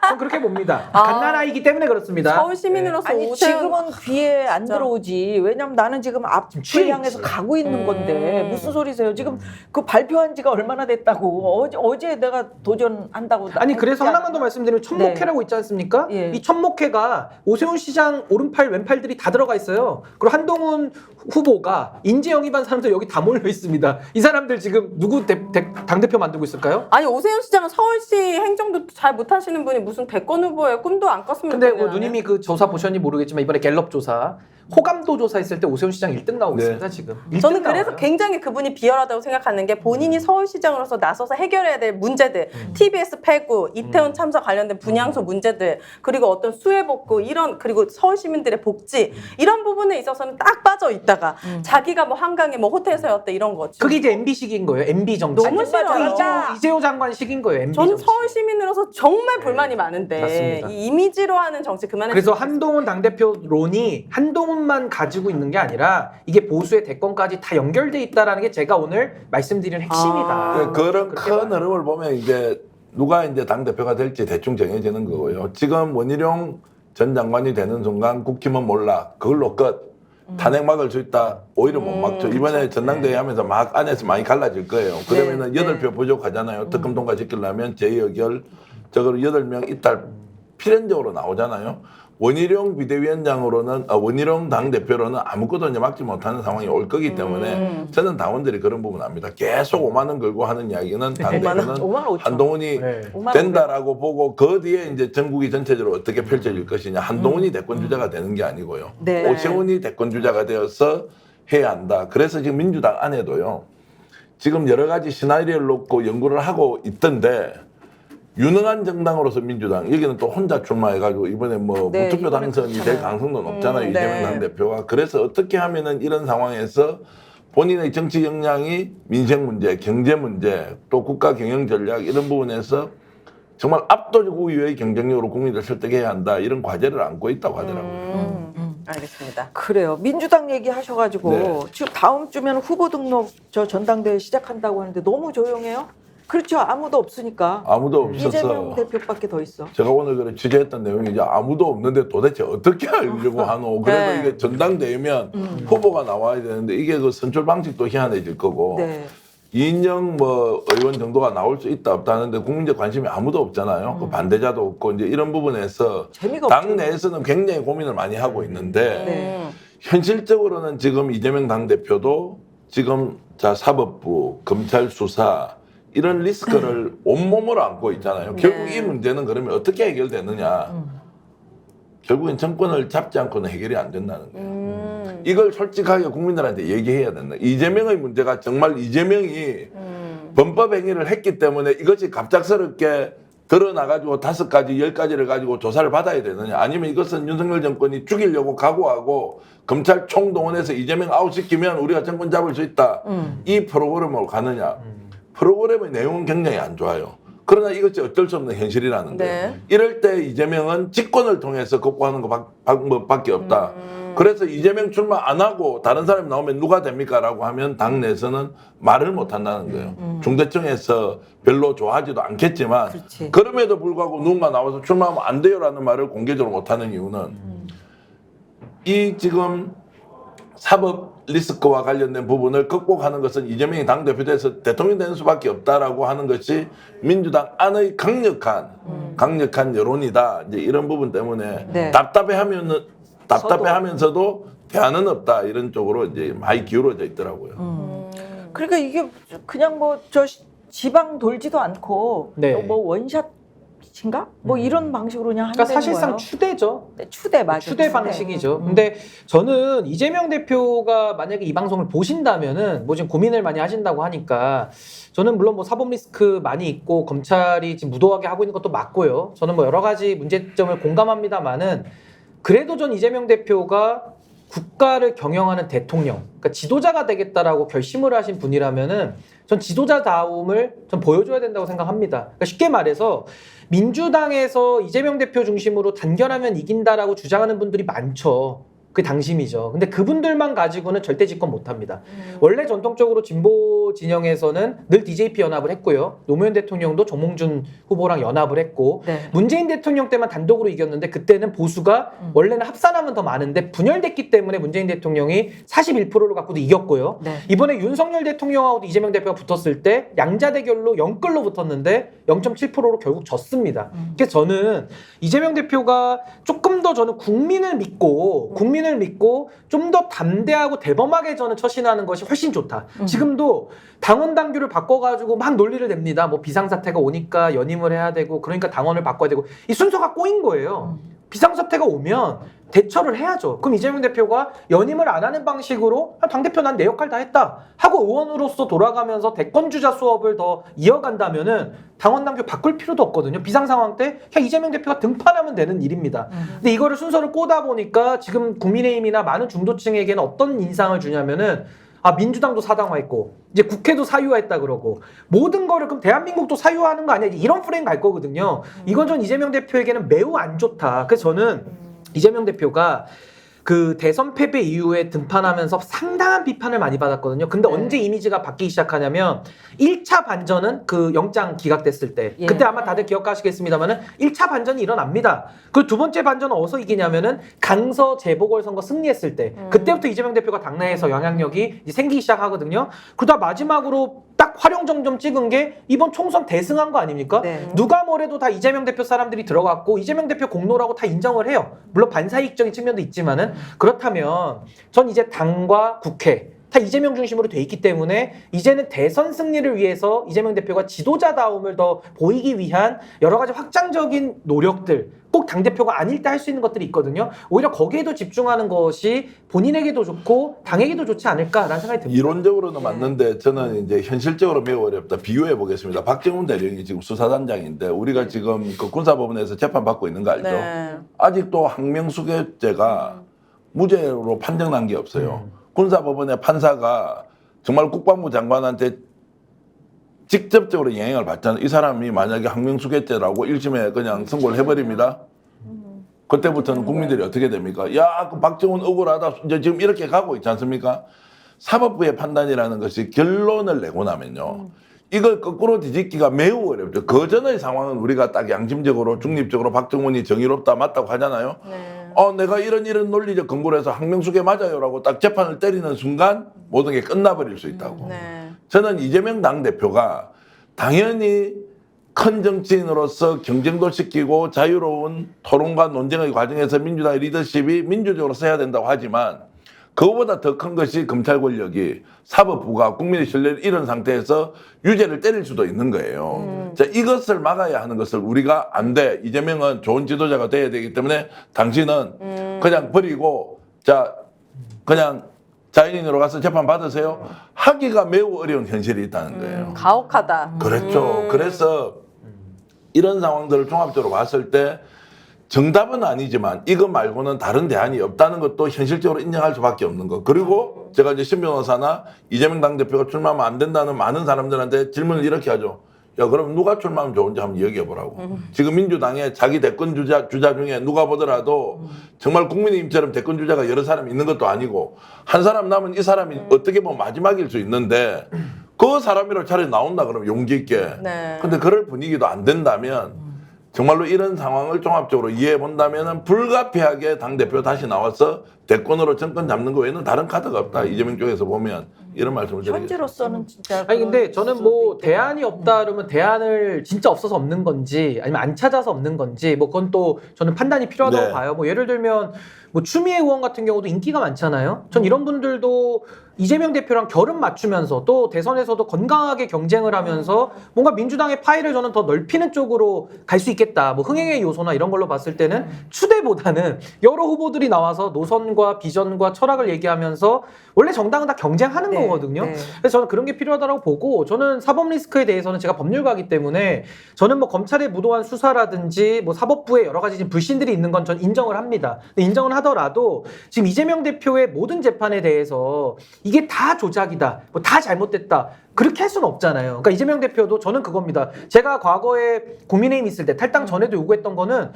전 그렇게 봅니다. 갓난아이기 때문에 그렇습니다. 서울 시민으로서 아니 오세훈 지금은 귀에 안 들어오지. 왜냐면 나는 지금 앞을 향해서 가고 있는 건데 무슨 소리세요? 지금 그 발표한 지가 얼마나 됐다고. 어제 내가 도전한다고. 아니 그래서 하나만 더 말씀드리면 천목회라고 있지 않습니까? 이 천목회가 오세훈 시장 오른팔 왼팔들이 다 들어가 있어요. 그리고 한동훈 후보가 인재 영입한 사람들 여기 다 몰려 있습니다. 이 사람들 지금 누구 당대표 만들고 있을까요? 아니 오세훈 시장은 서울시 행정도 잘 못하시는 분이 무슨 대권 후보에 꿈도 안 꿨습니다. 근데 뭐 누님이 그 조사 보셨는지 모르겠지만 이번에 갤럽 조사 호감도 조사했을 때 오세훈 시장 1등 나오고 있습니다. 지금 1등 저는 그래서 나와요. 굉장히 그분이 비열하다고 생각하는 게 본인이 서울시장으로서 나서서 해결해야 될 문제들, TBS 폐구, 이태원 참사 관련된 분향소 문제들, 그리고 어떤 수해복구 이런, 그리고 서울 시민들의 복지 이런 부분에 있어서는 딱 빠져 있다가 자기가 뭐 한강에 뭐 호텔 세웠대 이런 거지. 그게 이제 MB식인 거예요. MB 정치. 너무 싫어요. 이재호 장관식인 거예요. MB 저는 정치. 서울 시민으로서 정말 불만이 많은데 맞습니다. 이 이미지로 하는 정치 그만했으면 그래서 좋겠어요. 한동훈 당대표론이 한동훈만 가지고 있는 게 아니라 이게 보수의 대권까지 다 연결돼 있다라는 게 제가 오늘 말씀드린 핵심이다. 그런 큰 흐름을 보면 이제 누가 이제 당대표가 될지 대충 정해지는 거고요. 지금 원희룡 전 장관이 되는 순간 국힘은 몰라. 그걸로 끝. 탄핵 막을 수 있다. 오히려 못 막죠. 이번에 전당대회 하면서 막 안에서 많이 갈라질 거예요. 그러면은 8표 부족하잖아요. 특검 통과시키려면 제 의결 저걸 8명 이탈 필연적으로 나오잖아요. 원희룡 비대위원장으로는 원희룡 당대표로는 아무것도 이제 막지 못하는 상황이 올 거기 때문에 저는 당원들이 그런 부분 압니다. 계속 5만 원 걸고 하는 이야기는 당대표는 5만 5천. 한동훈이 네. 된다라고 보고 그 뒤에 이제 전국이 전체적으로 어떻게 펼쳐질 것이냐. 한동훈이 대권 주자가 되는 게 아니고요. 네. 오세훈이 대권 주자가 되어서 해야 한다. 그래서 지금 민주당 안에도요. 지금 여러 가지 시나리오를 놓고 연구를 하고 있던데 유능한 정당으로서 민주당 여기는 또 혼자 출마해가지고 이번에 뭐 네, 무투표 이번에 당선이 될 그렇잖아요. 가능성도 높잖아요. 네. 이재명 당대표가. 그래서 어떻게 하면은 이런 상황에서 본인의 정치 역량이 민생 문제, 경제 문제, 또 국가 경영 전략 이런 부분에서 정말 압도적 우위의 경쟁력으로 국민을 설득해야 한다. 이런 과제를 안고 있다고 하더라고요. 알겠습니다. 그래요. 민주당 얘기하셔가지고 네. 지금 다음 주면 후보 등록 저 전당대회 시작한다고 하는데 너무 조용해요. 그렇죠. 아무도 없으니까. 아무도 이재명 없어서 대표밖에 더 있어. 제가 오늘 그래 취재했던 내용이 이제 아무도 없는데 도대체 어떻게 하려고 하노. 그래서 네. 이게 전당대회면 후보가 나와야 되는데 이게 그 선출 방식도 희한해질 거고 네. 이인영 뭐 의원 정도가 나올 수 있다 없다 하는데 국민적 관심이 아무도 없잖아요. 그 반대자도 없고 이제 이런 부분에서 재미가 당 없죠. 내에서는 굉장히 고민을 많이 하고 있는데 네. 현실적으로는 지금 이재명 당대표도 지금 자 사법부, 검찰 수사 이런 리스크를 온몸으로 안고 있잖아요. 결국 이 문제는 그러면 어떻게 해결되느냐. 결국엔 정권을 잡지 않고는 해결이 안 된다는 거예요. 이걸 솔직하게 국민들한테 얘기해야 된다. 이재명의 문제가 정말 이재명이 범법 행위를 했기 때문에 이것이 갑작스럽게 드러나가지고 5가지, 10가지를 가지고 조사를 받아야 되느냐. 아니면 이것은 윤석열 정권이 죽이려고 각오하고 검찰 총동원해서 이재명 아웃시키면 우리가 정권 잡을 수 있다. 이 프로그램으로 가느냐. 프로그램의 내용은 굉장히 안 좋아요. 그러나 이것이 어쩔 수 없는 현실이라는 거예요. 네. 이럴 때 이재명은 직권을 통해서 극복하는 방법밖에 없다. 그래서 이재명 출마 안 하고 다른 사람이 나오면 누가 됩니까? 라고 하면 당내에서는 말을 못 한다는 거예요. 중대청에서 별로 좋아하지도 않겠지만 그렇지. 그럼에도 불구하고 누군가 나와서 출마하면 안 돼요라는 말을 공개적으로 못 하는 이유는 이 지금 사법 리스크와 관련된 부분을 극복하는 것은 이재명이 당대표 돼서 대통령이 되는 수밖에 없다라고 하는 것이 민주당 안의 강력한 여론이다. 이제 이런 부분 때문에 네. 답답해하면서도 대안은 없다. 이런 쪽으로 이제 많이 기울어져 있더라고요. 그러니까 이게 그냥 뭐 저 지방 돌지도 않고 네. 뭐 원샷인가? 뭐 이런 방식으로 그냥 하는 그러니까 사실상 거예요. 추대죠. 네, 추대 맞아요. 추대 방식이죠. 근데 저는 이재명 대표가 만약에 이 방송을 보신다면은 뭐 지금 고민을 많이 하신다고 하니까 저는 물론 뭐 사법 리스크 많이 있고 검찰이 지금 무도하게 하고 있는 것도 맞고요. 저는 뭐 여러 가지 문제점을 공감합니다만은 그래도 전 이재명 대표가 국가를 경영하는 대통령, 그러니까 지도자가 되겠다라고 결심을 하신 분이라면은 전 지도자다움을 전 보여줘야 된다고 생각합니다. 그러니까 쉽게 말해서 민주당에서 이재명 대표 중심으로 단결하면 이긴다라고 주장하는 분들이 많죠. 그게 당심이죠. 근데 그분들만 가지고는 절대 집권 못합니다. 원래 전통적으로 진보 진영에서는 늘 DJP 연합을 했고요. 노무현 대통령도 정몽준 후보랑 연합을 했고 네. 문재인 대통령 때만 단독으로 이겼는데 그때는 보수가 원래는 합산하면 더 많은데 분열됐기 때문에 문재인 대통령이 41%를 갖고도 이겼고요. 네. 이번에 윤석열 대통령하고도 이재명 대표가 붙었을 때 양자 대결로 0끌로 붙었는데 0.7%로 결국 졌습니다. 그래서 저는 이재명 대표가 조금 더 저는 국민을 믿고 좀 더 담대하고 대범하게 저는 처신하는 것이 훨씬 좋다. 지금도 당원 당규를 바꿔가지고 막 논리를 냅니다. 뭐 비상사태가 오니까 연임을 해야 되고 그러니까 당원을 바꿔야 되고 이 순서가 꼬인 거예요. 비상사태가 오면 대처를 해야죠. 그럼 이재명 대표가 연임을 안 하는 방식으로 당대표 난 내 역할 다 했다 하고 의원으로서 돌아가면서 대권주자 수업을 더 이어간다면은 당원 당규 바꿀 필요도 없거든요. 비상 상황 때 그냥 이재명 대표가 등판하면 되는 일입니다. 근데 이거를 순서를 꼬다 보니까 지금 국민의힘이나 많은 중도층에게는 어떤 인상을 주냐면은 민주당도 사당화했고 이제 국회도 사유화했다 그러고 모든 거를 그럼 대한민국도 사유화하는 거 아니야? 이런 프레임 갈 거거든요. 이건 전 이재명 대표에게는 매우 안 좋다. 그래서 저는 이재명 대표가 그 대선 패배 이후에 등판하면서 상당한 비판을 많이 받았거든요. 근데 언제 이미지가 바뀌기 시작하냐면 1차 반전은 그 영장 기각됐을 때 예. 그때 아마 다들 기억하시겠습니다만은 1차 반전이 일어납니다. 그 두 번째 반전은 어디서 이기냐면은 강서 재보궐선거 승리했을 때 그때부터 이재명 대표가 당내에서 영향력이 이제 생기기 시작하거든요. 그러다 마지막으로 딱 활용정점 찍은 게 이번 총선 대승한 거 아닙니까? 네. 누가 뭐래도 다 이재명 대표 사람들이 들어갔고 이재명 대표 공로라고 다 인정을 해요. 물론 반사이익적인 측면도 있지만은 그렇다면 전 이제 당과 국회 다 이재명 중심으로 돼 있기 때문에 이제는 대선 승리를 위해서 이재명 대표가 지도자다움을 더 보이기 위한 여러 가지 확장적인 노력들 꼭 당대표가 아닐 때 할 수 있는 것들이 있거든요. 오히려 거기에도 집중하는 것이 본인에게도 좋고 당에게도 좋지 않을까라는 생각이 듭니다. 이론적으로는 맞는데 저는 이제 현실적으로 매우 어렵다. 비유해 보겠습니다. 박정훈 대령이 지금 수사단장인데 우리가 지금 그 군사법원에서 재판 받고 있는 거 알죠? 네. 아직도 항명수괴죄가 무죄로 판정난 게 없어요. 군사법원의 판사가 정말 국방부 장관한테 직접적으로 영향을 받잖아요. 이 사람이 만약에 항명수괴죄라고 1심에 그냥 선고를 해버립니다. 그때부터는 국민들이 어떻게 됩니까? 야, 그 박정훈 억울하다. 이제 지금 이렇게 가고 있지 않습니까? 사법부의 판단이라는 것이 결론을 내고 나면요. 이걸 거꾸로 뒤집기가 매우 어렵죠. 그 전의 상황은 우리가 딱 양심적으로 중립적으로 박정훈이 정의롭다 맞다고 하잖아요. 네. 내가 이런 논리적 근거로 해서 항명수괴 맞아요라고 딱 재판을 때리는 순간 모든 게 끝나버릴 수 있다고. 네. 저는 이재명 당대표가 당연히 큰 정치인으로서 경쟁도 시키고 자유로운 토론과 논쟁의 과정에서 민주당의 리더십이 민주적으로 써야 된다고 하지만 그거보다 더 큰 것이 검찰 권력이 사법부가 국민의 신뢰를 잃은 상태에서 유죄를 때릴 수도 있는 거예요. 자, 이것을 막아야 하는 것을 우리가 안 돼. 이재명은 좋은 지도자가 돼야 되기 때문에 당신은 그냥 버리고 자 그냥 자연인으로 가서 재판 받으세요. 하기가 매우 어려운 현실이 있다는 거예요. 가혹하다. 그렇죠. 그래서 이런 상황들을 종합적으로 봤을 때 정답은 아니지만 이거 말고는 다른 대안이 없다는 것도 현실적으로 인정할 수밖에 없는 거. 그리고 제가 이제 신 변호사나 이재명 당대표가 출마하면 안 된다는 많은 사람들한테 질문을 이렇게 하죠. 야, 그럼 누가 출마하면 좋은지 한번 얘기해보라고. 지금 민주당의 자기 대권 주자 중에 누가 보더라도 정말 국민의힘처럼 대권 주자가 여러 사람이 있는 것도 아니고 한 사람 남은 이 사람이 어떻게 보면 마지막일 수 있는데 그 사람이라도 차라리 나온다 그러면 용기 있게. 네. 근데 그럴 분위기도 안 된다면 정말로 이런 상황을 종합적으로 이해해 본다면 불가피하게 당대표 다시 나와서 대권으로 정권 잡는 거 외에는 다른 카드가 없다. 이재명 쪽에서 보면 이런 말씀을 드리겠습니다. 현재로서는 진짜 아니 근데 그럴 저는 수도 뭐 있겠다. 대안이 없다 그러면 대안을 진짜 없어서 없는 건지 아니면 안 찾아서 없는 건지 뭐 그건 또 저는 판단이 필요하다고 네. 봐요. 뭐 예를 들면 뭐 추미애 의원 같은 경우도 인기가 많잖아요. 전 이런 분들도 이재명 대표랑 결은 맞추면서 또 대선에서도 건강하게 경쟁을 하면서 뭔가 민주당의 파일을 저는 더 넓히는 쪽으로 갈 수 있겠다. 뭐 흥행의 요소나 이런 걸로 봤을 때는 추대보다는 여러 후보들이 나와서 노선과 비전과 철학을 얘기하면서 원래 정당은 다 경쟁하는 네, 거거든요. 네. 그래서 저는 그런 게 필요하다고 보고 저는 사법 리스크에 대해서는 제가 법률가이기 때문에 저는 뭐 검찰의 무도한 수사라든지 뭐 사법부에 여러 가지 지금 불신들이 있는 건 전 인정을 합니다. 근데 인정을 하더라도 지금 이재명 대표의 모든 재판에 대해서 이게 다 조작이다, 뭐 다 잘못됐다. 그렇게 할 수는 없잖아요. 그러니까 이재명 대표도 저는 그겁니다. 제가 과거에 국민의힘 있을 때 탈당 전에도 요구했던 거는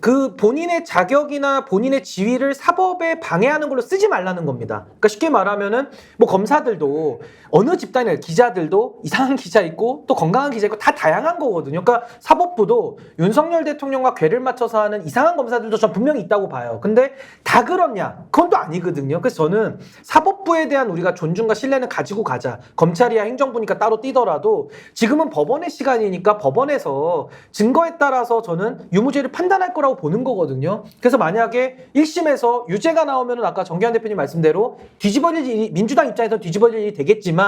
그 본인의 자격이나 본인의 지위를 사법에 방해하는 걸로 쓰지 말라는 겁니다. 그러니까 쉽게 말하면은 뭐 검사들도 어느 집단이나 기자들도 이상한 기자 있고 또 건강한 기자 있고 다 다양한 거거든요. 그러니까 사법부도 윤석열 대통령과 궤를 맞춰서 하는 이상한 검사들도 전 분명히 있다고 봐요. 근데 다 그렇냐? 그건 또 아니거든요. 그래서 저는 사법부에 대한 우리가 존중과 신뢰는 가지고 가자. 검찰이야 행정부니까 따로 뛰더라도 지금은 법원의 시간이니까 법원에서 증거에 따라서 저는 유무죄를 판단할 거라고 보는 거거든요. 그래서 만약에 1심에서 유죄가 나오면은 아까 정기환 대표님 말씀대로 뒤집어질 일이 민주당 입장에서 뒤집어질 일이 되겠지만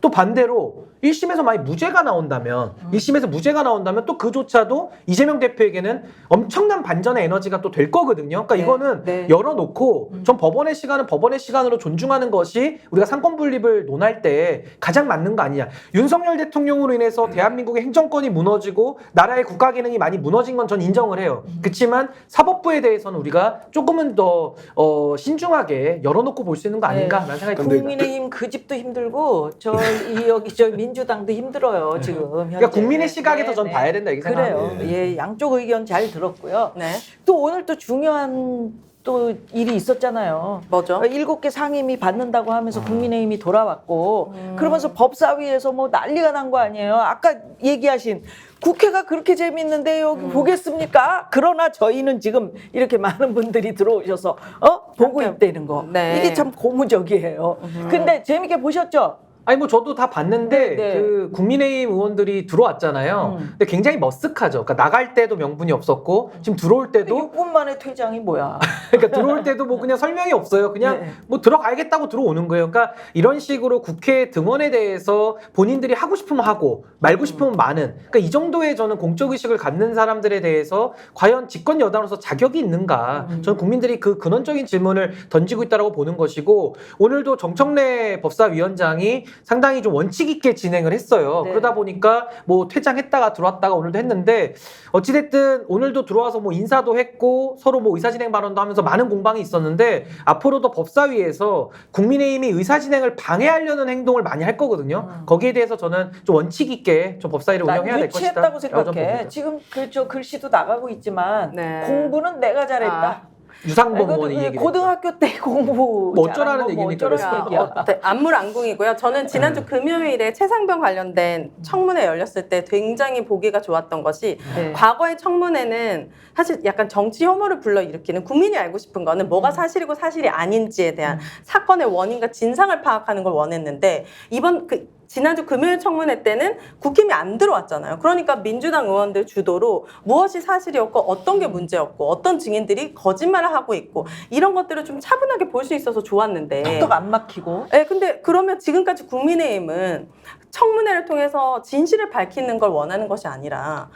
또 반대로 1심에서 만약 무죄가 나온다면 1심에서 무죄가 나온다면 또 그조차도 이재명 대표에게는 엄청난 반전의 에너지가 또 될 거거든요. 그러니까 네, 이거는 네. 열어놓고 전 법원의 시간은 법원의 시간으로 존중하는 것이 우리가 상권 분립을 논할 때 가장 맞는 거 아니냐. 윤석열 대통령으로 인해서 대한민국의 행정권이 무너지고 나라의 국가 기능이 많이 무너진 건 전 인정을 해요. 그렇지만 사법부에 대해서는 우리가 조금은 더 신중하게 열어놓고 볼 수 있는 거 아닌가라는 생각이 듭니다. 국민의힘 그 집도 힘들고 여기 저 민주당도 힘들어요 지금. 그러니까 현재. 국민의 시각에서 네, 전 네. 봐야 된다 이렇게 그래요. 생각합니다. 예, 양쪽 의견 잘 들었고요. 네. 또 오늘 또 중요한 또 일이 있었잖아요. 뭐죠? 7개 상임위 받는다고 하면서 국민의힘이 돌아왔고 그러면서 법사위에서 뭐 난리가 난 거 아니에요. 아까 얘기하신 국회가 그렇게 재밌는데 여기 보겠습니까? 그러나 저희는 지금 이렇게 많은 분들이 들어오셔서 보고 있다는 거. 네. 이게 참 고무적이에요. 근데 재밌게 보셨죠? 아니 뭐 저도 다 봤는데 네. 그 국민의힘 의원들이 들어왔잖아요. 근데 굉장히 머쓱하죠. 그러니까 나갈 때도 명분이 없었고 지금 들어올 때도 6분 만에 퇴장이 뭐야? 그러니까 들어올 때도 뭐 그냥 설명이 없어요. 그냥 네. 뭐 들어가야겠다고 들어오는 거예요. 그러니까 이런 식으로 국회 등원에 대해서 본인들이 하고 싶으면 하고 말고 싶으면 마는. 그러니까 이 정도의 저는 공적 의식을 갖는 사람들에 대해서 과연 집권 여당으로서 자격이 있는가? 저는 국민들이 그 근원적인 질문을 던지고 있다라고 보는 것이고 오늘도 정청래 법사위원장이 상당히 좀 원칙 있게 진행을 했어요. 네. 그러다 보니까 뭐 퇴장했다가 들어왔다가 오늘도 했는데 어찌됐든 오늘도 들어와서 뭐 인사도 했고 서로 뭐 의사진행 발언도 하면서 많은 공방이 있었는데 앞으로도 법사위에서 국민의힘이 의사진행을 방해하려는 행동을 많이 할 거거든요. 거기에 대해서 저는 좀 원칙 있게 좀 법사위를 난 운영해야 될 것이다. 유치했다고 라고 좀 생각해. 봅니다. 지금 그저 글씨도 나가고 있지만 네. 공부는 내가 잘했다. 유상범 이것도 의원이 얘기 고등학교 때 공부 뭐 어쩌라는 얘기니까 어쩌라는 그래서. 얘기야. 안물안궁이고요. 저는 지난주 금요일에 최상병 관련된 청문회 열렸을 때 굉장히 보기가 좋았던 것이 네. 과거의 청문회는 사실 약간 정치 혐오를 불러일으키는 국민이 알고 싶은 거는 뭐가 사실이고 사실이 아닌지에 대한 사건의 원인과 진상을 파악하는 걸 원했는데 이번 지난주 금요일 청문회 때는 국힘이 안 들어왔잖아요. 그러니까 민주당 의원들 주도로 무엇이 사실이었고 어떤 게 문제였고 어떤 증인들이 거짓말을 하고 있고 이런 것들을 좀 차분하게 볼 수 있어서 좋았는데 턱턱 안 막히고. 네, 근데 그러면 지금까지 국민의힘은 청문회를 통해서 진실을 밝히는 걸 원하는 것이 아니라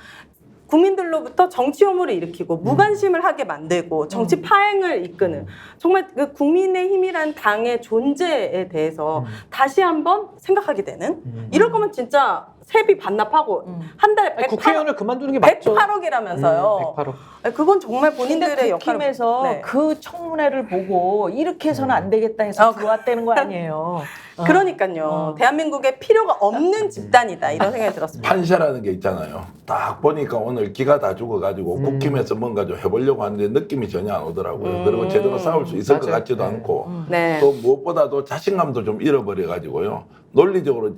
국민들로부터 정치 혐오를 일으키고 무관심을 하게 만들고 정치 파행을 이끄는 정말 그 국민의힘이란 당의 존재에 대해서 다시 한번 생각하게 되는 이럴 거면 진짜 세비 반납하고 한 달에 108억, 국회의원을 그만두는 게 맞죠. 108억이라면서요. 108억. 그건 정말 본인들의 근데 역할을 국힘에서 네. 그 청문회를 보고 이렇게 해서는 안 되겠다 해서 들어왔다는 거 아니에요. 그러니까요. 대한민국에 필요가 없는 집단이다 이런 생각이 들었습니다. 판세라는 게 있잖아요. 딱 보니까 오늘 기가 다 죽어가지고 국힘에서 뭔가 좀 해보려고 하는데 느낌이 전혀 안 오더라고요. 그리고 제대로 싸울 수 있을 것 맞아요. 같지도 않고 네. 또 무엇보다도 자신감도 좀 잃어버려가지고요. 논리적으로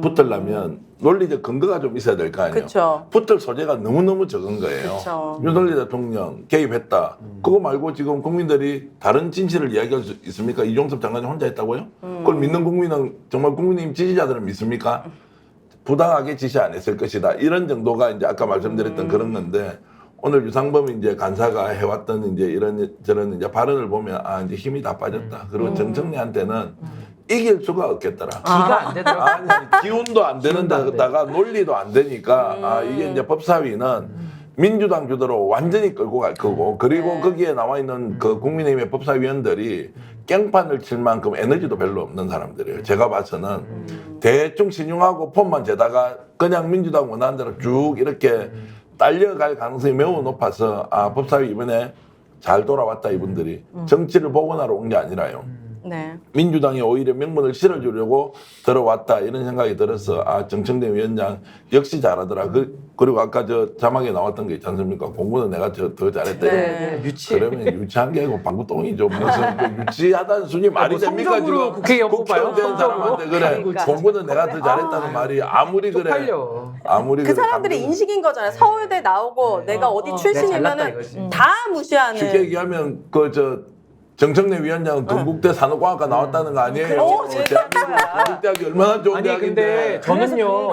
붙으려면 논리적 근거가 좀 있어야 될 거 아니에요. 그쵸. 붙을 소재가 너무너무 적은 거예요. 그쵸. 윤석열 대통령 개입했다. 그거 말고 지금 국민들이 다른 진실을 이야기할 수 있습니까? 이종섭 장관이 혼자 했다고요? 그걸 믿는 국민은 정말 국민의힘 지지자들은 믿습니까? 부당하게 지시 안 했을 것이다. 이런 정도가 이제 아까 말씀드렸던 그런 건데 오늘 유상범 이제 간사가 해왔던 이제 이런 저런 이제 발언을 보면 아 이제 힘이 다 빠졌다. 그리고 정청래한테는 이길 수가 없겠더라. 기가 안 되더라고요. 아니, 기운도 안 되는데다가 논리도 안 되니까 아 이게 이제 법사위는 민주당 주도로 완전히 끌고 갈 거고 그리고 거기에 나와 있는 그 국민의힘의 법사위원들이 깽판을 칠 만큼 에너지도 별로 없는 사람들이에요. 제가 봐서는 대충 신용하고 폼만 재다가 그냥 민주당 원하는 대로 쭉 이렇게 딸려갈 가능성이 매우 높아서 아 법사위 이번에 잘 돌아왔다 이분들이 정치를 복원하러 온 게 아니라요. 네. 민주당이 오히려 명분을 실어주려고 들어왔다 이런 생각이 들어서 아 정청래 위원장 역시 잘하더라. 그리고 아까 저 자막에 나왔던 게 있지 않습니까? 공부는 내가 더 잘했다. 네. 유치. 그러면 유치한 게 아니고 방구똥이죠. 무슨 그 유치하다는 수준이 말이 뭐 됩니까 성적으로 지금? 국회의원 뽑아요? 된 사람한테 그래. 그러니까. 공부는 내가 더 잘했다는 말이 아무리 그래. 쪽팔려. 아무리 그 그래. 사람들의 인식인 거잖아요. 서울대 나오고 내가 어디 내가 잘났다 출신이면은 이거지. 다 무시하는. 쉽게 얘기하면 정청래 위원장은 건국대 산업공학과 나왔다는 거 아니에요? 그렇지. 대한민국 건국대학이 얼마나 좋은 아니 근데 대학인데. 저는요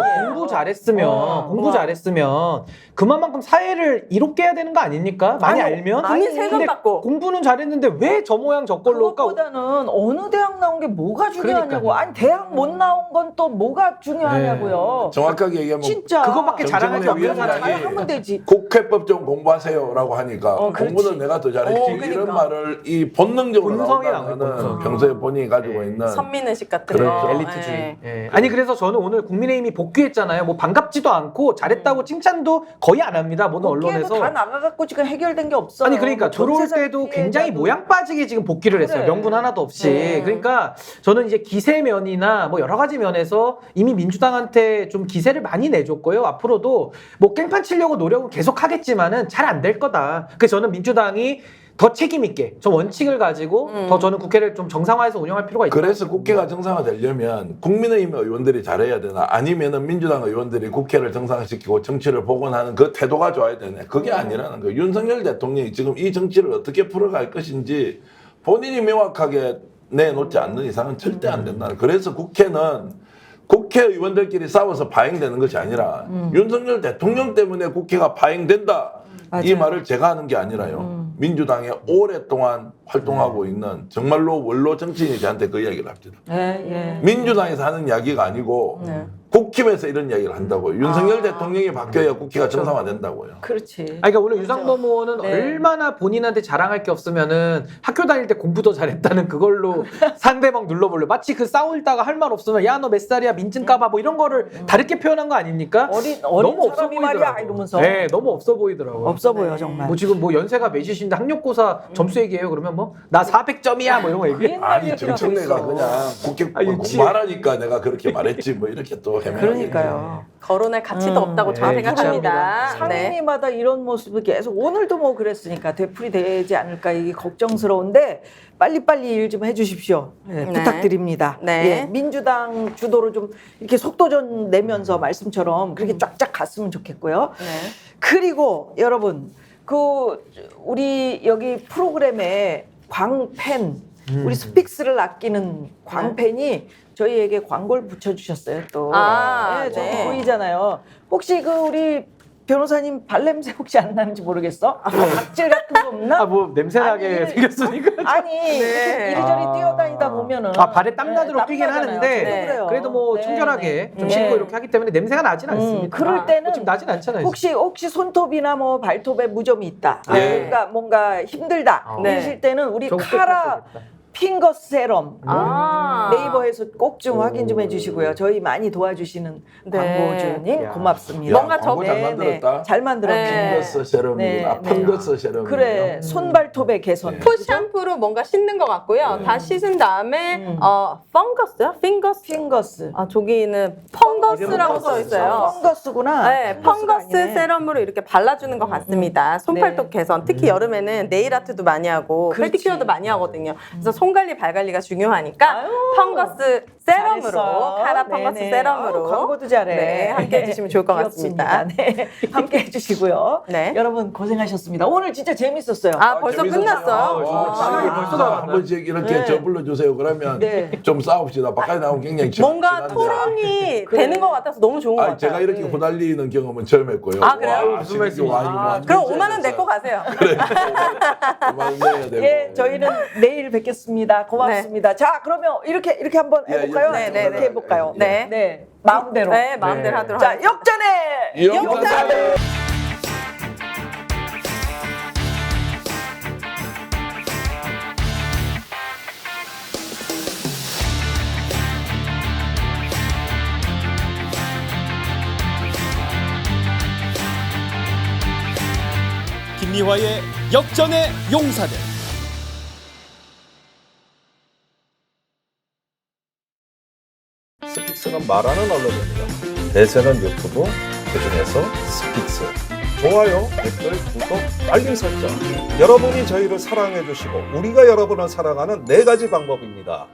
공부 잘했으면 그만큼 사회를 이롭게 해야 되는 거 아닙니까? 많이 아니, 알면 국민 세금 근데 받고. 공부는 잘했는데 왜 저 모양 저꼴로 올까? 그것보다는 어느 대학 나온 게 뭐가 중요하냐고. 그러니까요. 아니 대학 못 나온 건 또 뭐가 중요하냐고요. 정확하게 얘기하면 진짜 그것밖에 자랑하지 정청래 않는 사람이 위원장이 하면 되지. 국회법 좀 공부하세요라고 하니까 그렇지. 공부는 내가 더 잘했지 그러니까. 이런 말을 이 본능적으로 본성이 나온다는 나오는 거는 거죠. 평소에 본인이 가지고 있는 선민의식 같은 그렇죠. 거. 엘리트주의. 네. 예. 아니 그래서 저는 오늘 국민의힘이 복귀했잖아요. 뭐 반갑지도 않고 잘했다고 칭찬도 거의 안 합니다. 모든 언론에서 다 언론에서. 나가갖고 지금 해결된 게 없어요. 아니 그러니까 뭐 들어올 전세산 때도 굉장히 피해자도- 모양 빠지게 지금 복귀를 했어요. 그래. 명분 하나도 없이. 그러니까 저는 이제 기세 면이나 뭐 여러 가지 면에서 이미 민주당한테 좀 기세를 많이 내줬고요. 앞으로도 뭐 깽판 치려고 노력은 계속 하겠지만은 잘 안 될 거다. 그래서 저는 민주당이 더 책임 있게, 저 원칙을 가지고 더 저는 국회를 좀 정상화해서 운영할 필요가 있다. 그래서 국회가 정상화되려면 국민의힘 의원들이 잘해야 되나 아니면은 민주당 의원들이 국회를 정상화시키고 정치를 복원하는 그 태도가 좋아야 되네. 그게 아니라는 거예요. 윤석열 대통령이 지금 이 정치를 어떻게 풀어갈 것인지 본인이 명확하게 내놓지 않는 이상은 절대 안 된다는. 그래서 국회는 국회의원들끼리 싸워서 파행되는 것이 아니라 윤석열 대통령 때문에 국회가 파행된다. 이 맞아요. 말을 제가 하는 게 아니라요. 민주당에 오랫동안 활동하고 있는 정말로 원로 정치인이 저한테 그 이야기를 합니다. 예. 민주당에서 하는 이야기가 아니고 국힘에서 이런 이야기를 한다고요. 윤석열 대통령이 바뀌어야 국회가 정상화된다고요. 그렇지. 그러니까 오늘 유상범 의원은 네. 얼마나 본인한테 자랑할 게 없으면은 학교 다닐 때 공부 더 잘했다는 그걸로 상대방 눌러보려. 마치 그 싸울다가 할 말 없으면 야 너 몇 살이야 민증 까봐 뭐 이런 거를 다르게 표현한 거 아닙니까? 어린 너무 없어 사람이 말이야 보이더라고. 이러면서. 네, 너무 없어 보이더라고요. 없어 보여 정말. 뭐 지금 뭐 연세가 몇이신데 학력고사 점수 얘기해요. 그러면 뭐 나 400점이야 뭐 이런 거 얘기해. 아니 정청래가 그냥 국회 말하니까 내가 그렇게 말했지 뭐 이렇게 또 해명하겠네. 그러니까요. 거론할 가치도 없다고 저는 네, 생각합니다. 상임위마다 이런 모습을 계속 오늘도 뭐 그랬으니까 되풀이 되지 않을까 이게 걱정스러운데 빨리빨리 일 좀 해주십시오. 네, 네. 부탁드립니다. 네. 예, 민주당 주도로 좀 이렇게 속도전 내면서 말씀처럼 그렇게 쫙쫙 갔으면 좋겠고요. 네. 그리고 여러분 그 우리 여기 프로그램에 광팬 우리 스픽스를 아끼는 광팬이 저희에게 광고를 붙여주셨어요 또. 아, 저기 네. 보이잖아요. 혹시 그 우리 변호사님 발냄새 혹시 안 나는지 모르겠어? 각질 같은 거 없나? 아 뭐 냄새나게 아니, 생겼으니까. 아니 네. 이렇게 이리저리 아. 뛰어다니다 보면은 아 발에 땀 나도록 땀 뛰긴 나잖아요. 하는데 저도 그래요. 그래도 뭐 네, 청결하게 네. 좀 네. 씻고 이렇게 하기 때문에 냄새가 나진 않습니다. 그럴 때는 지금 나진 않잖아요. 혹시 손톱이나 뭐 발톱에 무좀이 있다. 네. 뭔가 힘들다. 네. 이러실 때는 우리 저거 카라 뺏겼어야겠다. 핑거 세럼 아. 네이버에서 꼭 좀 확인 좀 해주시고요. 저희 많이 도와주시는 네. 광고주님 야. 고맙습니다. 뭔가 광고 잘 만들었다. 잘 만들었네. 네. 핑거스 세럼이구나. 네. 펑거스 세럼. 그래 손발톱의 개선. 풋 샴푸로 뭔가 씻는 것 같고요. 다 씻은 다음에 펑거스요? 핑거스? 핑거스. 아 저기는 펑거스라고 써 있어요. 펑거스구나. 네, 펑거스 아니네. 세럼으로 이렇게 발라주는 것 같습니다. 손팔톱 네. 개선. 특히 여름에는 네일 아트도 많이 하고 그렇지. 페디큐어도 많이 하거든요. 그래서 손 관리, 발 관리가 중요하니까 아유, 펑거스 세럼으로 잘했어. 카라 펑거스 네네. 세럼으로 아우, 광고도 잘해. 네, 함께 해주시면 좋을 것 귀엽습니다. 같습니다. 네, 함께 해주시고요. 네. 여러분 고생하셨습니다. 오늘 진짜 재밌었어요. 아 벌써 재밌었어요. 끝났어요? 시간이 아. 벌써 한 번씩 이렇게 네. 저 불러주세요. 그러면 네. 좀 싸웁시다. 바깥에 나오면 굉장히 뭔가 친한데. 토론이 그래. 되는 것 같아서 너무 좋은 것 아니, 같아요. 제가 이렇게 후달리는 경험은 처음 했고요. 아, 그래요? 와, 무슨 말씀이세요? 와, 이거 그럼 5만 원 내고 가세요. 그래. 5만 원 내야 되고. 예, 저희는 내일 뵙겠습니다. 고맙습니다. 자, 그러면 이렇게 한번 예, 해볼까요? 네, 네, 이렇게 네. 해볼까요? 네. 네, 마음대로. 네, 마음대로 네. 하도록 자, 하겠습니다. 역전의 영사들. 김미화의 역전의 용사들. 스픽스는 말하는 언론입니다. 대세는 유튜브, 그중에서 스픽스. 좋아요, 댓글, 구독, 알림 설정. 여러분이 저희를 사랑해 주시고 우리가 여러분을 사랑하는 4가지 방법입니다.